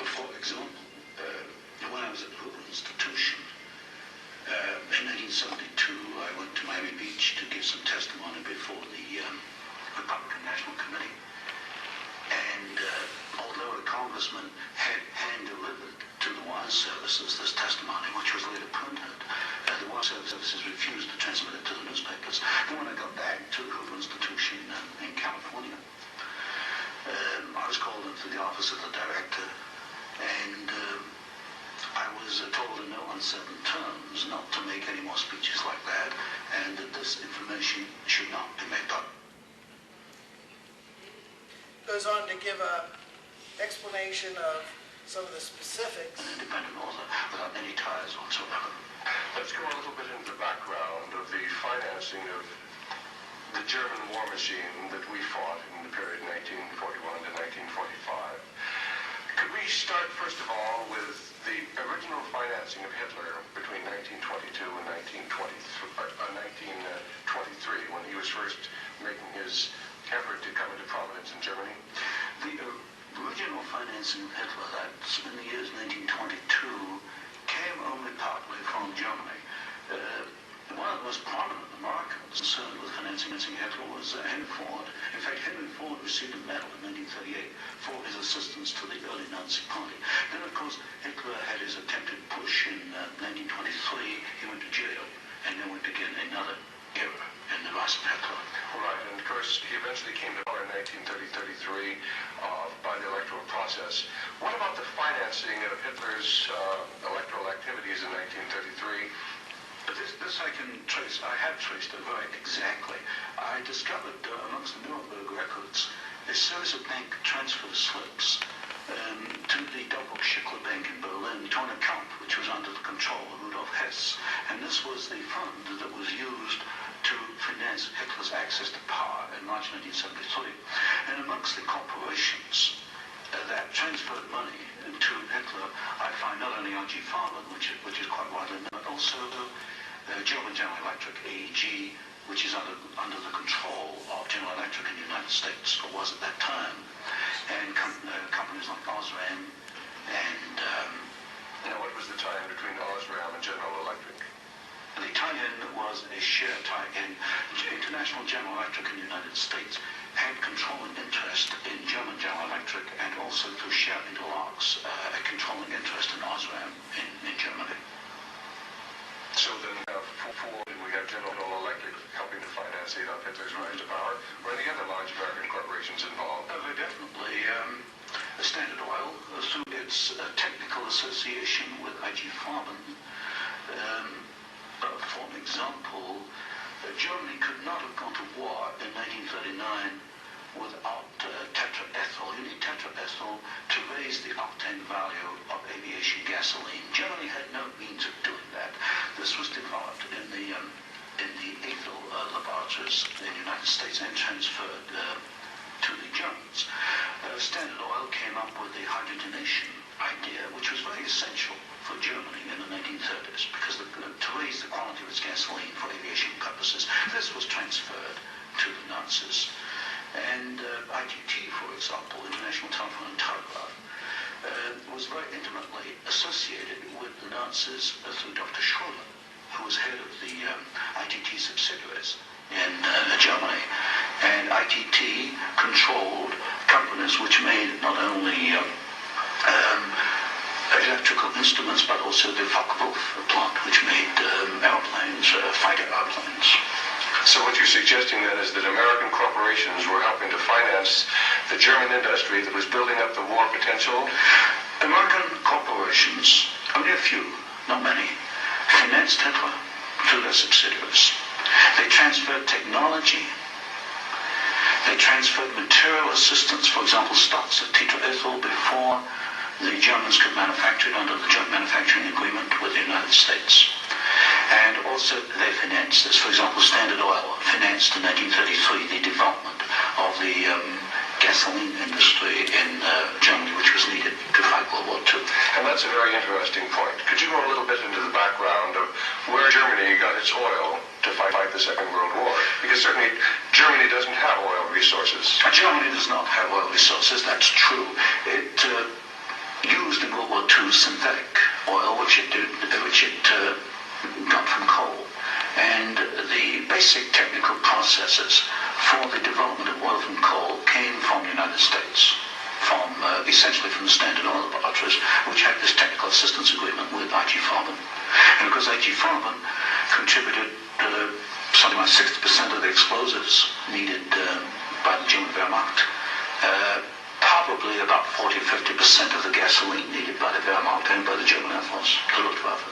For example, when I was at the Hoover Institution, in 1972, I went to Miami Beach to give some testimony before the Republican National Committee. And although a congressman had hand-delivered to the wire services this testimony, which was later printed, the wire services refused to transmit it to the newspapers. Then when I got back to the Hoover Institution in California, I was called into the office of the director, and I was told in no uncertain terms not to make any more speeches like that, and that this information should not be made public. Goes on to give a explanation of some of the specifics. An independent author without any ties whatsoever. Let's go a little bit into the background of the financing of the German war machine that we fought in the period 1941 to 1945. Could we start, first of all, with the original financing of Hitler between 1922 and 1923, when he was first making his effort to come into prominence in Germany? The original financing of Hitler, that's in the years 1922, came only partly from Germany. One of the most prominent Americans concerned with financing Hitler was Henry Ford. In fact, Henry Ford received a medal in 1938 for his assistance to the early Nazi Party. Then, of course, Hitler had his attempted push in 1923. He went to jail, and then we begin another era in the rise of Hitler. Right, and of course, he eventually came to power in 1933 by the electoral process. What about the financing of Hitler's electoral activities in 1933? This I can trace. I have traced it very exactly. I discovered amongst the Nuremberg records a series of bank transfer slips to the Doppelschickler Bank in Berlin to an account which was under the control of Rudolf Hess. And this was the fund that was used to finance Hitler's access to power in March 1973. And amongst the corporations that transferred money to Hitler, I find not only R.G. Farman, which is quite widely known, but also German General Electric, AEG, which is under the control of General Electric in the United States, or was at that time, and companies like Osram and... Now, what was the tie-in between Osram and General Electric? The tie-in was a share tie-in. International General Electric in the United States had controlling interest in German General Electric, and also through share interlocks, a controlling interest in Osram in Germany. So then, we have General Electric helping to finance Adolf Hitler's rise to power, or any other large American corporations involved? Very definitely. Standard Oil, through its technical association with I.G. Farman, for example, Germany could not have gone to war in 1939 without tetraethyl. You need tetraethyl to raise the octane value of aviation gasoline. Germany had no means of doing that. This was developed in the ethyl laboratories in the United States and transferred to the Germans. Standard Oil came up with the hydrogenation idea, which was very essential for Germany in the 1930s, because to raise the quality of its gasoline for aviation purposes, this was transferred to the Nazis. And ITT, for example, International Telephone and Telegraph, was very intimately associated with the Nazis through Dr. Schroeder, who was head of the ITT subsidiaries in Germany. And ITT controlled companies which made not only electrical instruments, but also the Focke-Wulf plant, which made airplanes, fighter airplanes. So what you're suggesting then is that American corporations were helping to finance the German industry that was building up the war potential? American corporations, only a few, not many, financed Hitler through their subsidiaries. They transferred technology. They transferred material assistance, for example, stocks of tetraethyl before the Germans could manufacture it under the joint manufacturing agreement with the United States. And also they financed this. For example, Standard Oil financed in 1933 the development of the gas gasoline industry in Germany, which was needed to fight World War II. And that's a very interesting point. Could you go a little bit into the background of where Germany got its oil to fight the Second World War? Because certainly Germany doesn't have oil resources. Germany does not have oil resources, that's true. It used in World War II synthetic oil, which it got from coal. And the basic technical processes for the development of oil from coal came from the United States, essentially from the Standard Oil Laboratories, which had this technical assistance agreement with I.G. Farben. And of course, I.G. Farben contributed something like 60% of the explosives needed by the German Wehrmacht, probably about 40-50% of the gasoline needed by the Wehrmacht and by the German Air Force, the Luftwaffe.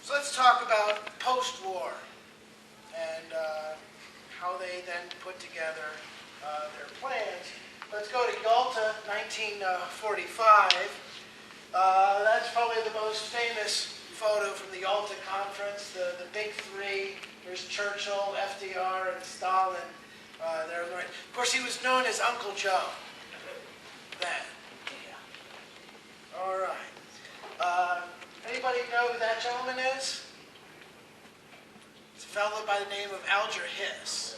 So let's talk about post-war and how they then put together their plans. Let's go to Yalta, 1945. That's probably the most famous photo from the Yalta Conference, the big three. There's Churchill, FDR, and Stalin there. Of course, he was known as Uncle Joe then. Yeah. All right. Anybody know who that gentleman is? It's a fellow by the name of Alger Hiss.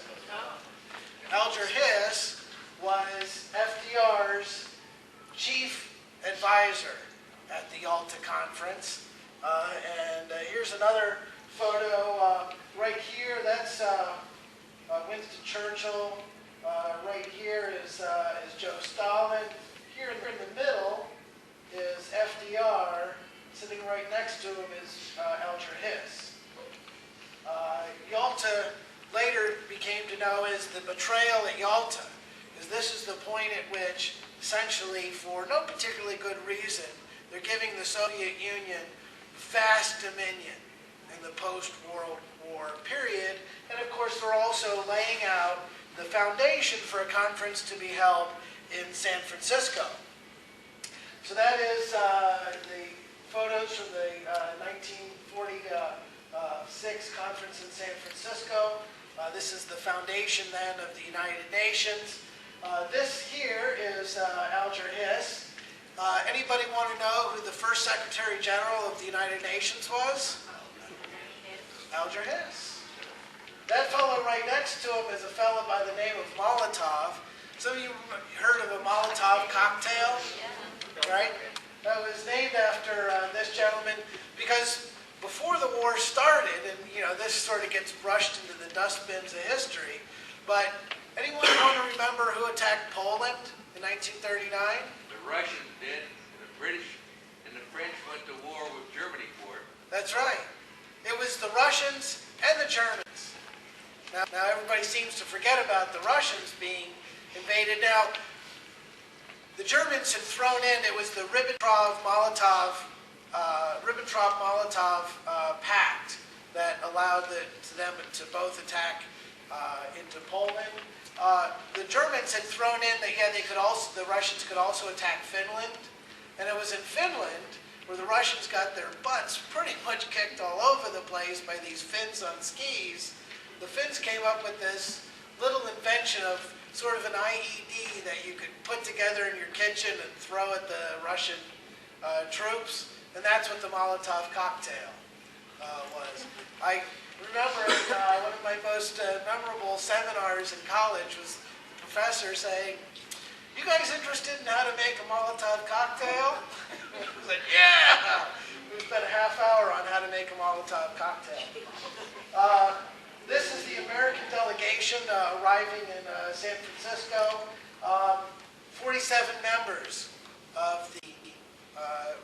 Alger Hiss was FDR's chief advisor at the Yalta Conference. And here's another photo right here. That's Winston Churchill. Right here is Joe Stalin. Here in the middle is FDR. Sitting right next to him is Alger Hiss. Yalta later became to know as the betrayal at Yalta, because this is the point at which, essentially, for no particularly good reason, they're giving the Soviet Union vast dominion in the post-World War period. And of course, they're also laying out the foundation for a conference to be held in San Francisco. So that is the photos from the 1946 conference in San Francisco. This is the foundation then of the United Nations. This here is Alger Hiss. Anybody want to know who the first Secretary General of the United Nations was? Alger Hiss. That fellow right next to him is a fellow by the name of Molotov. Some of you heard of a Molotov cocktail, right? That was named after this gentleman because before the war started, and this sort of gets brushed into the dustbins of history, but anyone want to remember who attacked Poland in 1939? The Russians did, and the British and the French went to war with Germany for it. That's right. It was the Russians and the Germans. Now everybody seems to forget about the Russians being invaded. Now, the Germans had thrown in, it was the Ribbentrop-Molotov pact that allowed them to both attack into Poland. The Germans had thrown in that the Russians could also attack Finland, and it was in Finland where the Russians got their butts pretty much kicked all over the place by these Finns on skis. The Finns came up with this little invention of sort of an IED that you could put together in your kitchen and throw at the Russian troops, and that's what the Molotov cocktail was. I remember one of my most memorable seminars in college was the professor saying, "You guys interested in how to make a Molotov cocktail?" I said, "Yeah!" We spent a half hour on how to make a Molotov cocktail. This is the American delegation arriving in San Francisco. 47 members of the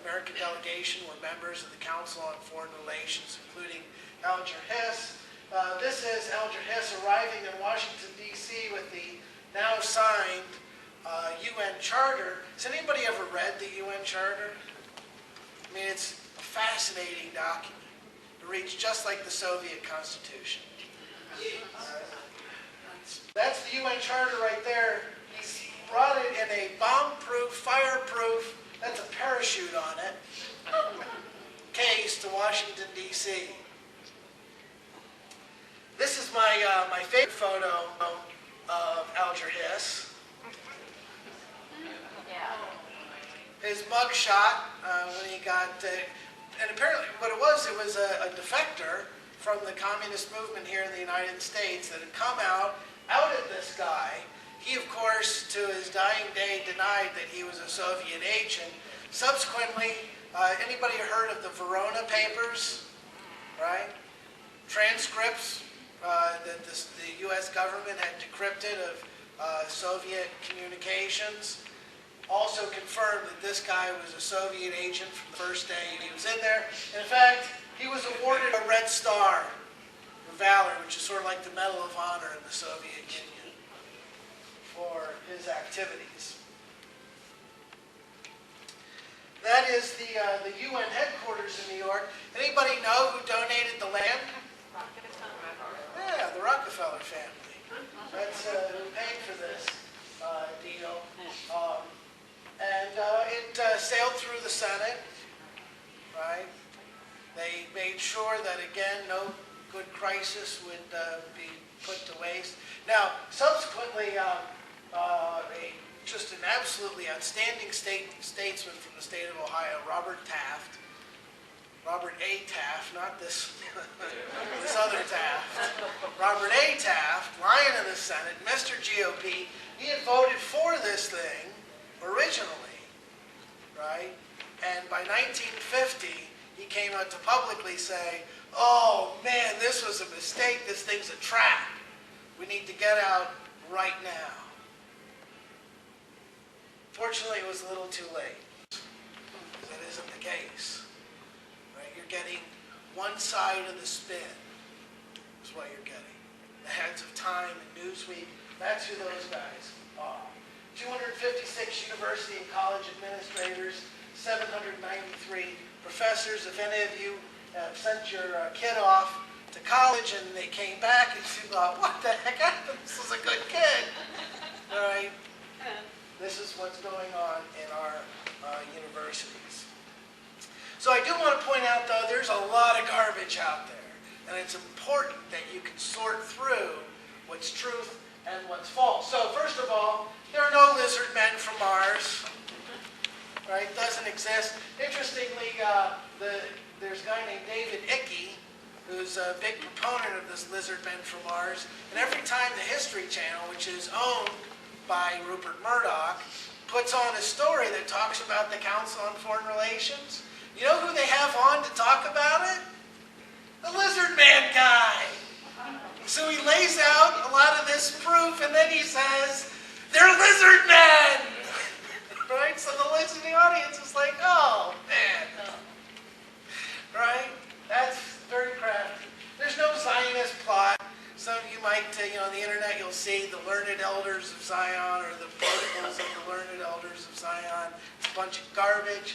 American delegation were members of the Council on Foreign Relations, including Alger Hiss. This is Alger Hiss arriving in Washington, D.C. with the now signed UN Charter. Has anybody ever read the UN Charter? I mean, it's a fascinating document. It reads just like the Soviet Constitution. That's the UN Charter right there. He's brought it in a bomb-proof, fire-proof, that's a parachute on it, case to Washington, D.C. This my favorite photo of Alger Hiss. His mugshot when he got, and apparently what it was a defector from the communist movement here in the United States that had come out, outed this guy. He, of course, to his dying day, denied that he was a Soviet agent. Subsequently, anybody heard of the Verona Papers, right? Transcripts that the U.S. government had decrypted of Soviet communications. Also confirmed that this guy was a Soviet agent from the first day he was in there. In fact, he was awarded a Red Star for Valor, which is sort of like the Medal of Honor in the Soviet Union, for his activities. That is the UN headquarters in New York. Anybody know who donated the land? Yeah, the Rockefeller family. That's who paid for this deal. And it sailed through the Senate, right? They made sure that, again, no good crisis would be put to waste. Now, subsequently, just an absolutely outstanding statesman from the state of Ohio, Robert A. Taft, not this, this other Taft. Robert A. Taft, Lion of the Senate, Mr. GOP, he had voted for this thing originally, right? And by 1950, he came out to publicly say, oh man, this was a mistake, this thing's a trap. We need to get out right now. Fortunately, it was a little too late. That isn't the case. Right? You're getting one side of the spin is what you're getting. The heads of Time and Newsweek, that's who those guys are. 256 university and college administrators, 793 professors. If any of you have sent your kid off to college and they came back and you thought, what the heck happened? This was a good kid. All right? This is what's going on in our universities. So I do want to point out, though, there's a lot of garbage out there. And it's important that you can sort through what's truth and what's false. So first of all, there are no lizard men from Mars. Right? Doesn't exist. Interestingly, there's a guy named David Icke who's a big proponent of this lizard men from Mars. And every time the History Channel, which is owned by Rupert Murdoch, puts on a story that talks about the Council on Foreign Relations, you know who they have on to talk about it? The lizard man guy. So he lays out a lot of this proof, and then he says, they're lizard men! Right? So the listening audience is like, oh, man. Right? That's very crafty. There's no Zionist plot. Some of you might, on the internet, you'll see the learned elders of Zion or the protocols of the learned elders of Zion. It's a bunch of garbage.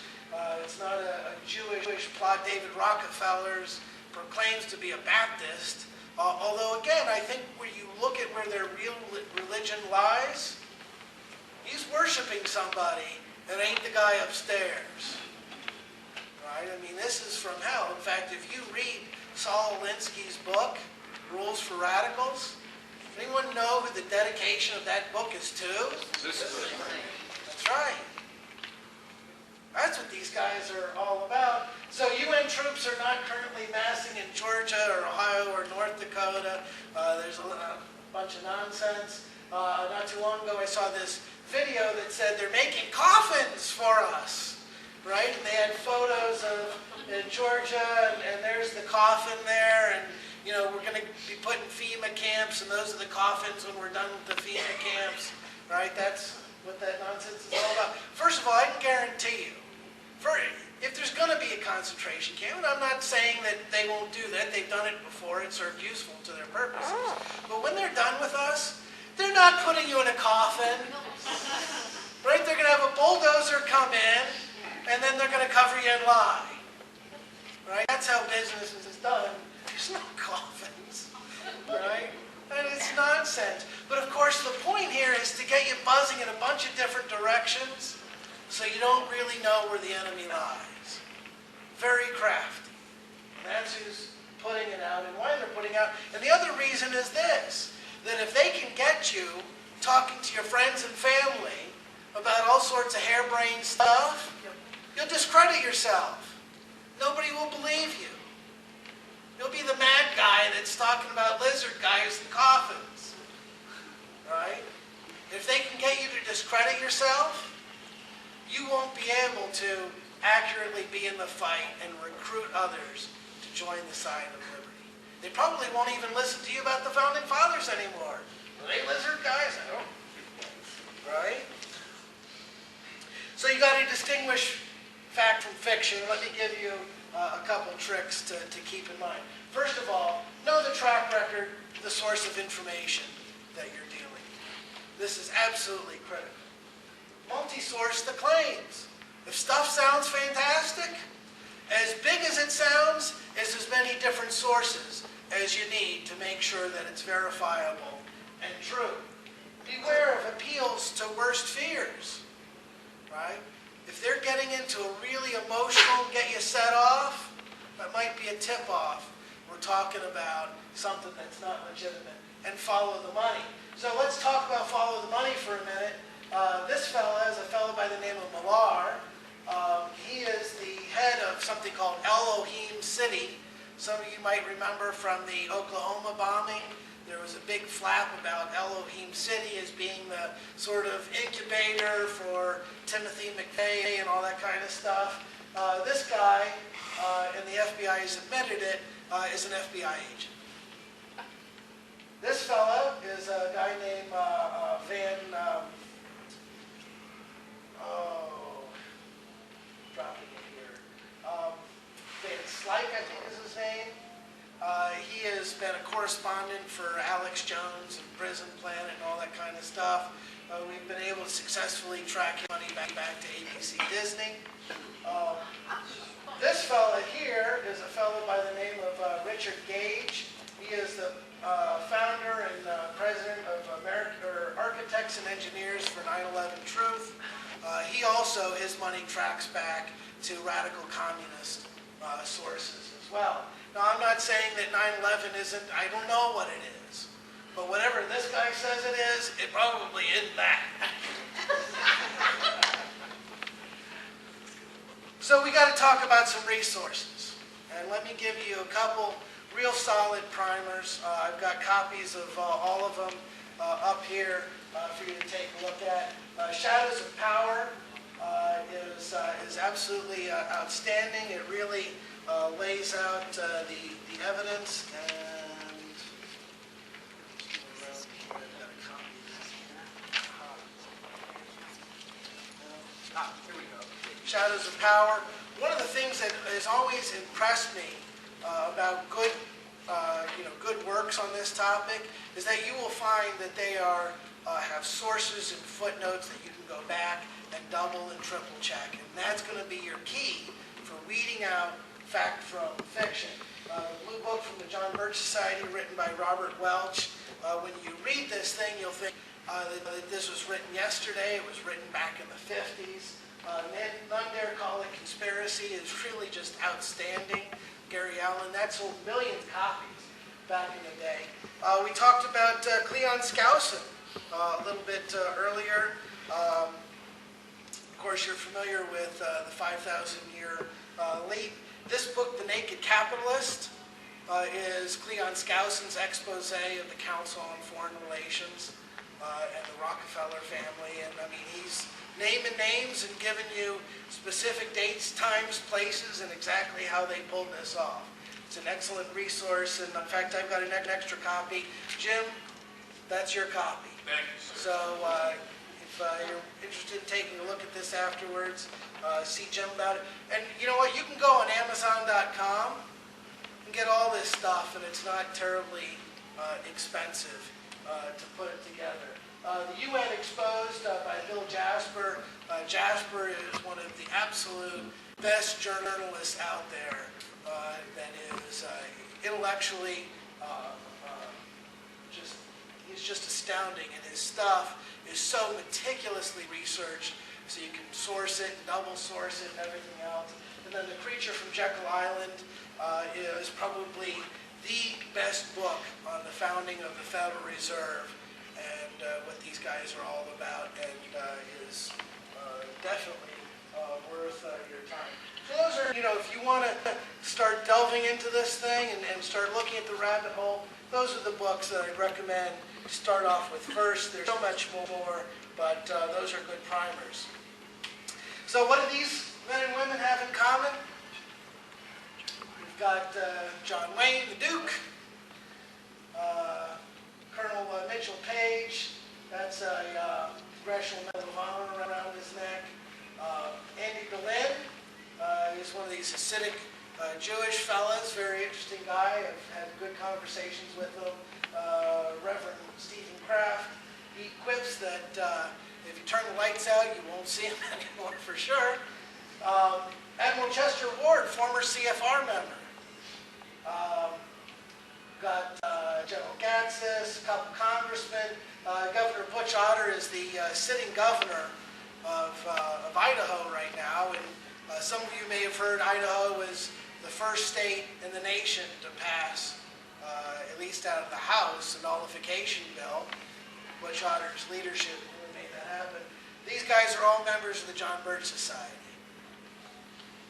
It's not a Jewish plot. David Rockefeller proclaims to be a Baptist. Although, again, I think when you look at where their real religion lies, he's worshiping somebody that ain't the guy upstairs. Right? I mean, this is from hell. In fact, if you read Saul Alinsky's book, Rules for Radicals, does anyone know who the dedication of that book is to? That's right. That's what these guys are all about. So UN troops are not currently massing in Georgia or Ohio or North Dakota. There's a bunch of nonsense. Not too long ago I saw this video that said they're making coffins for us. Right? And they had photos of in Georgia, and there's the coffin there, and we're going to be putting FEMA camps, and those are the coffins when we're done with the FEMA camps. Right? That's what that nonsense is all about. First of all, I can guarantee you, if there's going to be a concentration camp, and I'm not saying that they won't do that, they've done it before, it served useful to their purposes, but when they're done with us, they're not putting you in a coffin. Right? They're going to have a bulldozer come in, and then they're going to cover you in lye. Right? That's how business is done. There's no coffins. Right? And it's nonsense. But of course, the point here is to get you buzzing in a bunch of different directions so you don't really know where the enemy lies. Very crafty. And that's who's putting it out and why they're putting it out. And the other reason is this, that if they can get you talking to your friends and family about all sorts of harebrained stuff, you'll discredit yourself. Nobody will believe you. You'll be the mad guy that's talking about lizard guys and coffins. Right? If they can get you to discredit yourself, you won't be able to accurately be in the fight and recruit others to join the side of liberty. They probably won't even listen to you about the Founding Fathers anymore. Are they lizard guys? I don't. Right? So you got to distinguish fact from fiction. Let me give you a couple tricks to keep in mind. First of all, know the track record, the source of information that you're dealing with. This is absolutely critical. Multi-source the claims. If stuff sounds fantastic, as big as it sounds is as many different sources as you need to make sure that it's verifiable and true. Beware of appeals to worst fears, right? If they're getting into a really emotional, get you set off, that might be a tip-off. We're talking about something that's not legitimate. And follow the money. So let's talk about follow the money for a minute. This fella is a fellow by the name of Millar. He is the head of something called Elohim City. Some of you might remember from the Oklahoma bombing. There was a big flap about Elohim City as being the sort of incubator for Timothy McVeigh and all that kind of stuff. This guy, and the FBI has admitted it, is an FBI agent. This fella is a guy named Van Slyke, I think is his name. He has been a correspondent for Alex Jones and Prison Planet and all that kind of stuff. We've been able to successfully track his money back to ABC Disney. This fella here is a fellow by the name of Richard Gage. He is the founder and president of Architects and Engineers for 9/11 Truth. He also, his money tracks back to radical communist sources as well. Now, I'm not saying that 9/11 isn't, I don't know what it is. But whatever this guy says it is, it probably isn't that. So we got to talk about some resources. And let me give you a couple real solid primers. I've got copies of all of them up here for you to take a look at. Shadows of Power is absolutely outstanding. It really lays out the evidence. And here we go. Shadows of Power. One of the things that has always impressed me about good works on this topic is that you will find that they have sources and footnotes that you can go back and double and triple check. And that's going to be your key for weeding out fact from fiction. The Blue Book from the John Birch Society, written by Robert Welch. When you read this thing, you'll think that this was written yesterday. It was written back in the 50s. None Dare Call It Conspiracy is really just outstanding. Gary Allen, that sold millions of copies back in the day. We talked about Cleon Skousen a little bit earlier. Of course, you're familiar with the 5,000-year leap. This book, The Naked Capitalist, is Cleon Skousen's expose of the Council on Foreign Relations and the Rockefeller family. And I mean, he's naming names and giving you specific dates, times, places, and exactly how they pulled this off. It's an excellent resource, and in fact, I've got an extra copy. Jim, that's your copy. Thank you, sir. So if you're interested in taking a look at this afterwards, see Jim about it. And you know what? You can go on Amazon.com and get all this stuff, and it's not terribly expensive to put it together. The UN Exposed by Bill Jasper. Jasper is one of the absolute best journalists out there that is intellectually he's just astounding, and his stuff is so meticulously researched, so you can source it, double source it, and everything else. And then The Creature from Jekyll Island is probably the best book on the founding of the Federal Reserve and what these guys are all about, and is definitely worth your time. So those are, if you want to start delving into this thing and start looking at the rabbit hole, those are the books that I'd recommend you start off with first. There's so much more, but those are good primers. So what do these men and women have in common? We've got John Wayne, the Duke, Colonel Mitchell Page, that's a Congressional Medal of Honor around his neck. Andy Boleyn is one of these Hasidic Jewish fellas, very interesting guy. I've had good conversations with him. Reverend Stephen Kraft, he quips that if you turn the lights out, you won't see him anymore for sure. Admiral Chester Ward, former CFR member. Got General Gatsis, a couple congressmen. Governor Butch Otter is the sitting governor of Idaho right now, and some of you may have heard Idaho was the first state in the nation to pass, at least out of the House, a nullification bill. Butch Otter's leadership really made that happen. These guys are all members of the John Birch Society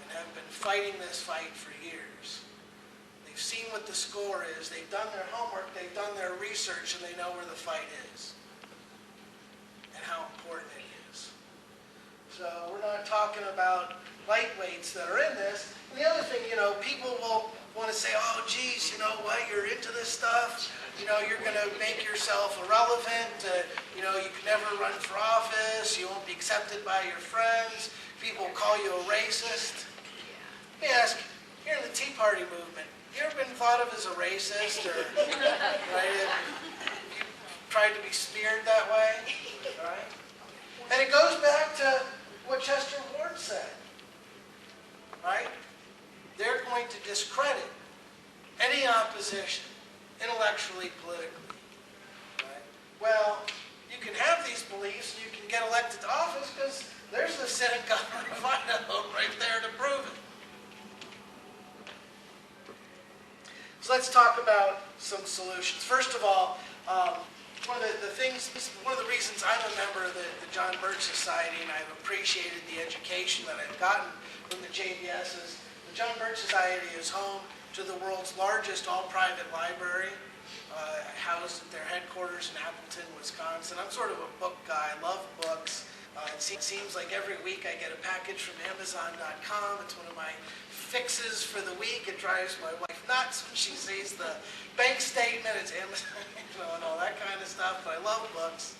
and have been fighting this fight for years. They've seen what the score is, they've done their homework, they've done their research, and they know where the fight is and how important it is. So we're not talking about lightweights that are in this. And the other thing, people will want to say, oh, geez, you know what, you're into this stuff. You're going to make yourself irrelevant. You can never run for office. You won't be accepted by your friends. People will call you a racist. Let me ask, you're in the Tea Party movement. You ever been thought of as a racist? Or, right? You tried to be smeared that way? Right? And it goes back to what Chester Ward said. Right? They're going to discredit any opposition, intellectually, politically. Right? Well, you can have these beliefs and you can get elected to office because there's the sitting governor of Idaho right there to prove it. So let's talk about some solutions. First of all, one of the reasons I'm a member of the John Birch Society and I've appreciated the education that I've gotten from the JBS is the John Birch Society is home to the world's largest all-private library, housed at their headquarters in Appleton, Wisconsin. I'm sort of a book guy. I love books. It seems like every week I get a package from Amazon.com. It's one of my fixes for the week. It drives my wife nuts when she sees the bank statement. It's Amazon, and all that kind of stuff. But I love books.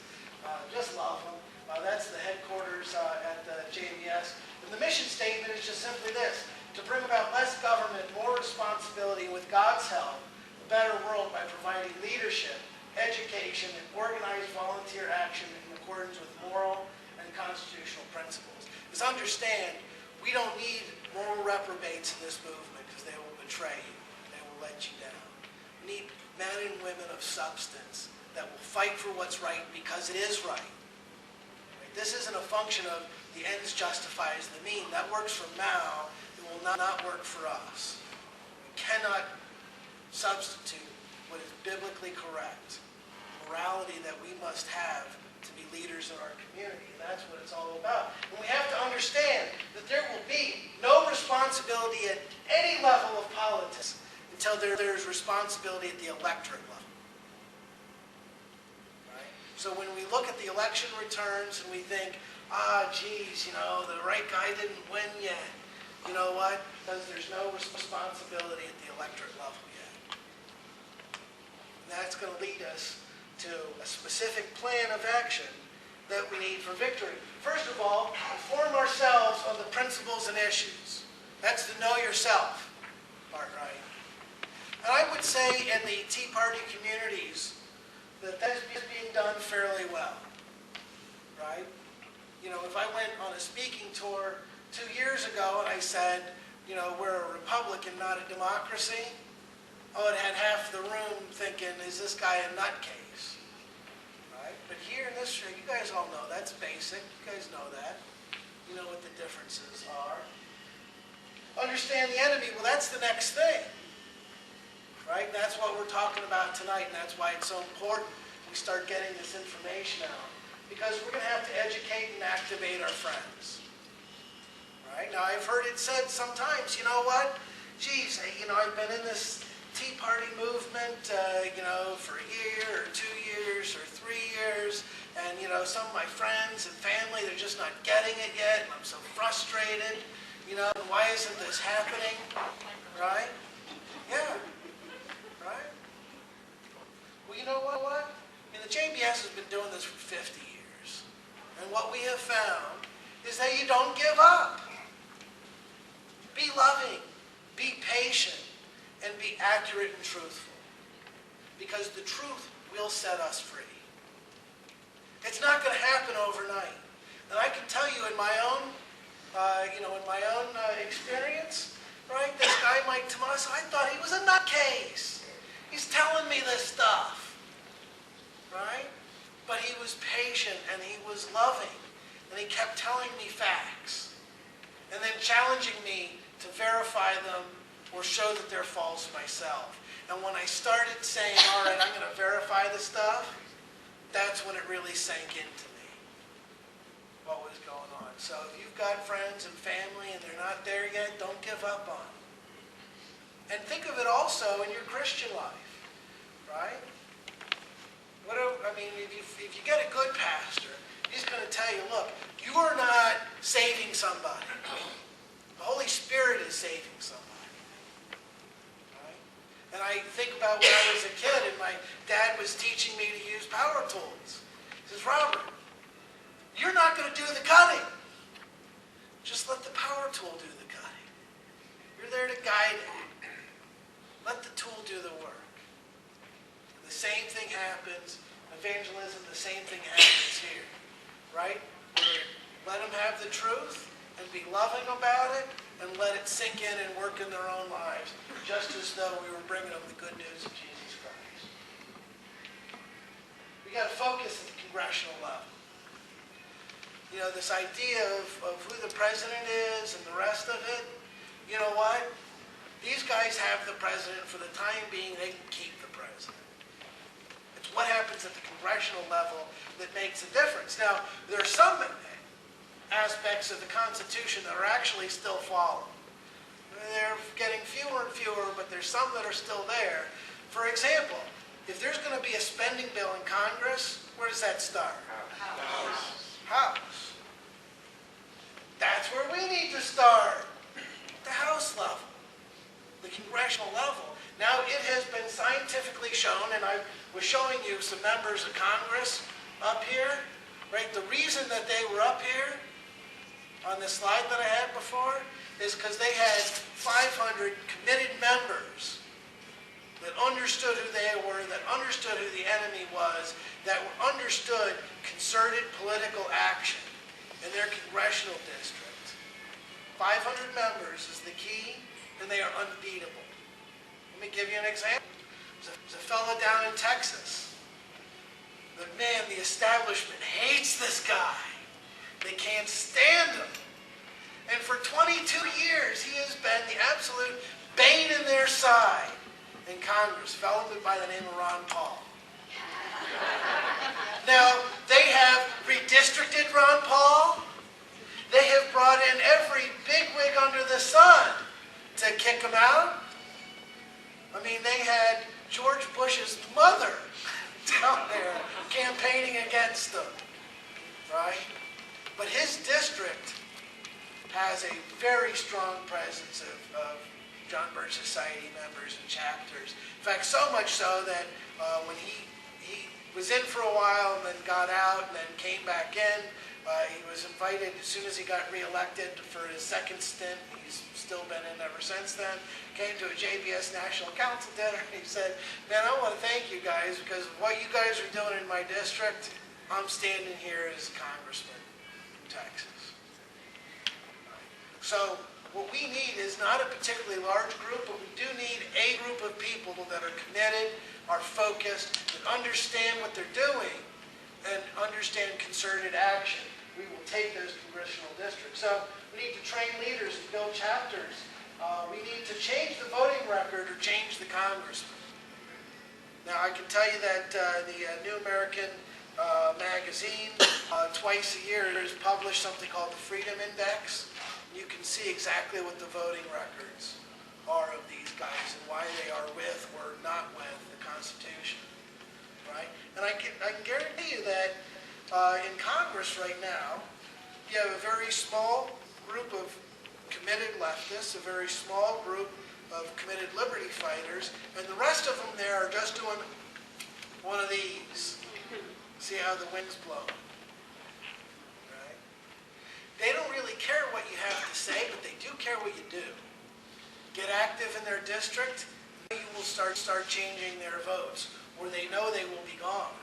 Just love them. That's the headquarters at the JBS. And the mission statement is just simply this: to bring about less government, more responsibility, with God's help, a better world by providing leadership, education, and organized volunteer action in accordance with moral and constitutional principles. Because understand, we don't need moral reprobates in this movement because they will betray you. They will let you down. We need men and women of substance that will fight for what's right because it is right. This isn't a function of the ends justifies the mean. That works for Mao. It will not work for us. We cannot substitute what is biblically correct, morality that we must have to be leaders in our community. And that's what it's all about. And we have to understand that there will be no responsibility at any level of politics until there's responsibility at the electorate level. Right? So when we look at the election returns and we think, geez, the right guy didn't win yet. You know what? Because there's no responsibility at the electorate level yet. And that's going to lead us to a specific plan of action that we need for victory. First of all, inform ourselves on the principles and issues. That's the know yourself part, right? And I would say in the Tea Party communities that is being done fairly well, right? If I went on a speaking tour 2 years ago and I said, we're a republic and not a democracy, it had half the room thinking, is this guy a nutcase? Right? But here in this show, you guys all know that's basic. You guys know that. You know what the differences are. Understand the enemy, well, that's the next thing. Right? And that's what we're talking about tonight, and that's why it's so important we start getting this information out. Because we're going to have to educate and activate our friends. Right? Now, I've heard it said sometimes, you know what? Geez, I've been in this Tea Party movement, for a year or 2 years or 3 years, and, some of my friends and family, they're just not getting it yet, and I'm so frustrated. Why isn't this happening? Right? Yeah. Right? Well, you know what? The JBS has been doing this for 50 years. And what we have found is that you don't give up. Be loving, be patient, and be accurate and truthful. Because the truth will set us free. It's not going to happen overnight. And I can tell you in my own, experience, right? This guy, Mike Tomas, I thought he was a nutcase. He's telling me this stuff, right? But he was patient and he was loving. And he kept telling me facts. And then challenging me to verify them or show that they're false myself. And when I started saying, all right, I'm going to verify the stuff, that's when it really sank into me what was going on. So if you've got friends and family and they're not there yet, don't give up on them. And think of it also in your Christian life, right? If you get a good pastor, he's going to tell you, look, you are not saving somebody. The Holy Spirit is saving somebody. Right? And I think about when I was a kid and my dad was teaching me to use power tools. He says, Robert, you're not going to do the cutting. Just let the power tool do the cutting. You're there to guide it. Let the tool do the work. And the same thing happens in evangelism. The same thing happens here. Right? Let them have the truth and be loving about it and let it sink in and work in their own lives, just as though we were bringing them the good news of Jesus Christ. We got to focus at the congressional level. This idea of who the president is and the rest of it, you know what? These guys have the president for the time being. They can keep the president. It's what happens at the congressional level that makes a difference. Now, there are some aspects of the Constitution that are actually still followed. They're getting fewer and fewer, but there's some that are still there. For example, if there's going to be a spending bill in Congress, where does that start? House. That's where we need to start. The House level. The congressional level. Now, it has been scientifically shown, and I was showing you some members of Congress up here, right? The reason that they were up here on the slide that I had before is because they had 500 committed members that understood who they were, that understood who the enemy was, that understood concerted political action in their congressional district. 500 members is the key, and they are unbeatable. Let me give you an example. There's a fellow down in Texas. But man, the establishment hates this guy. They can't stand him. And for 22 years, he has been the absolute bane in their side in Congress. A fellow by the name of Ron Paul. Now, they have redistricted Ron Paul. They have brought in every bigwig under the sun to kick him out. They had George Bush's mother down there campaigning against them, right? But his district has a very strong presence of John Birch Society members and chapters. In fact, so much so that when he was in for a while and then got out and then came back in, he was invited as soon as he got reelected for his second stint. He's still been in ever since then. Came to a JBS National Council dinner and he said, man, I want to thank you guys because what you guys are doing in my district, I'm standing here as a congressman from Texas. So what we need is not a particularly large group, but we do need a group of people that are committed, are focused, that understand what they're doing, and understand concerted action. We will take those congressional districts. So we need to train leaders and build chapters We need to change the voting record or change the congressman. Now, I can tell you that the New American magazine twice a year has published something called the Freedom Index. You can see exactly what the voting records are of these guys and why they are with or not with the Constitution, right? And I can guarantee you that in Congress right now, you have a very small group of committed leftists, a very small group of committed liberty fighters, and the rest of them there are just doing one of these. See how the wind's blowing, right? They don't really care what you have to say, but they do care what you do. Get active in their district, you will start changing their votes, or they know they will be gone.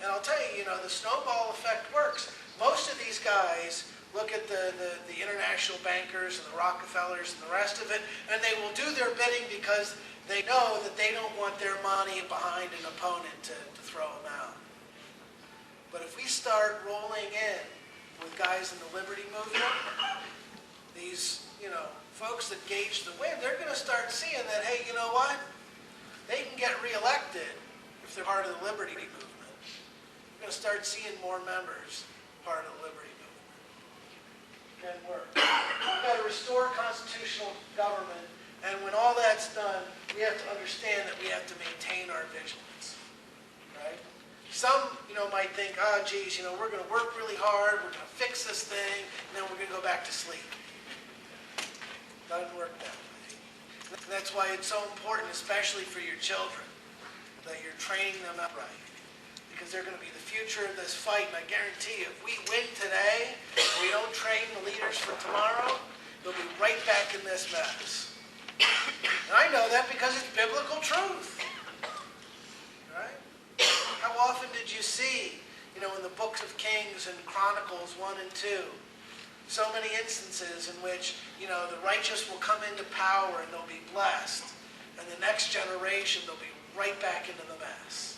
And I'll tell you, the snowball effect works. Most of these guys look at the international bankers and the Rockefellers and the rest of it, and they will do their bidding because they know that they don't want their money behind an opponent to throw them out. But if we start rolling in with guys in the liberty movement, these, folks that gauge the wind, they're going to start seeing that, hey, you know what? They can get reelected if they're part of the liberty movement. We're going to start seeing more members part of the liberty movement. Can work. We've got to restore constitutional government, and when all that's done, we have to understand that we have to maintain our vigilance. Right? Some, might think, oh, geez, we're going to work really hard, we're going to fix this thing, and then we're going to go back to sleep. Doesn't work that way. And that's why it's so important, especially for your children, that you're training them up right. Because they're going to be the future of this fight, and I guarantee you, if we win today, and we don't train the leaders for tomorrow, they'll be right back in this mess. And I know that because it's biblical truth. Right? How often did you see, in the books of Kings and Chronicles 1 and 2, so many instances in which, the righteous will come into power and they'll be blessed. And the next generation, they'll be right back into the mess.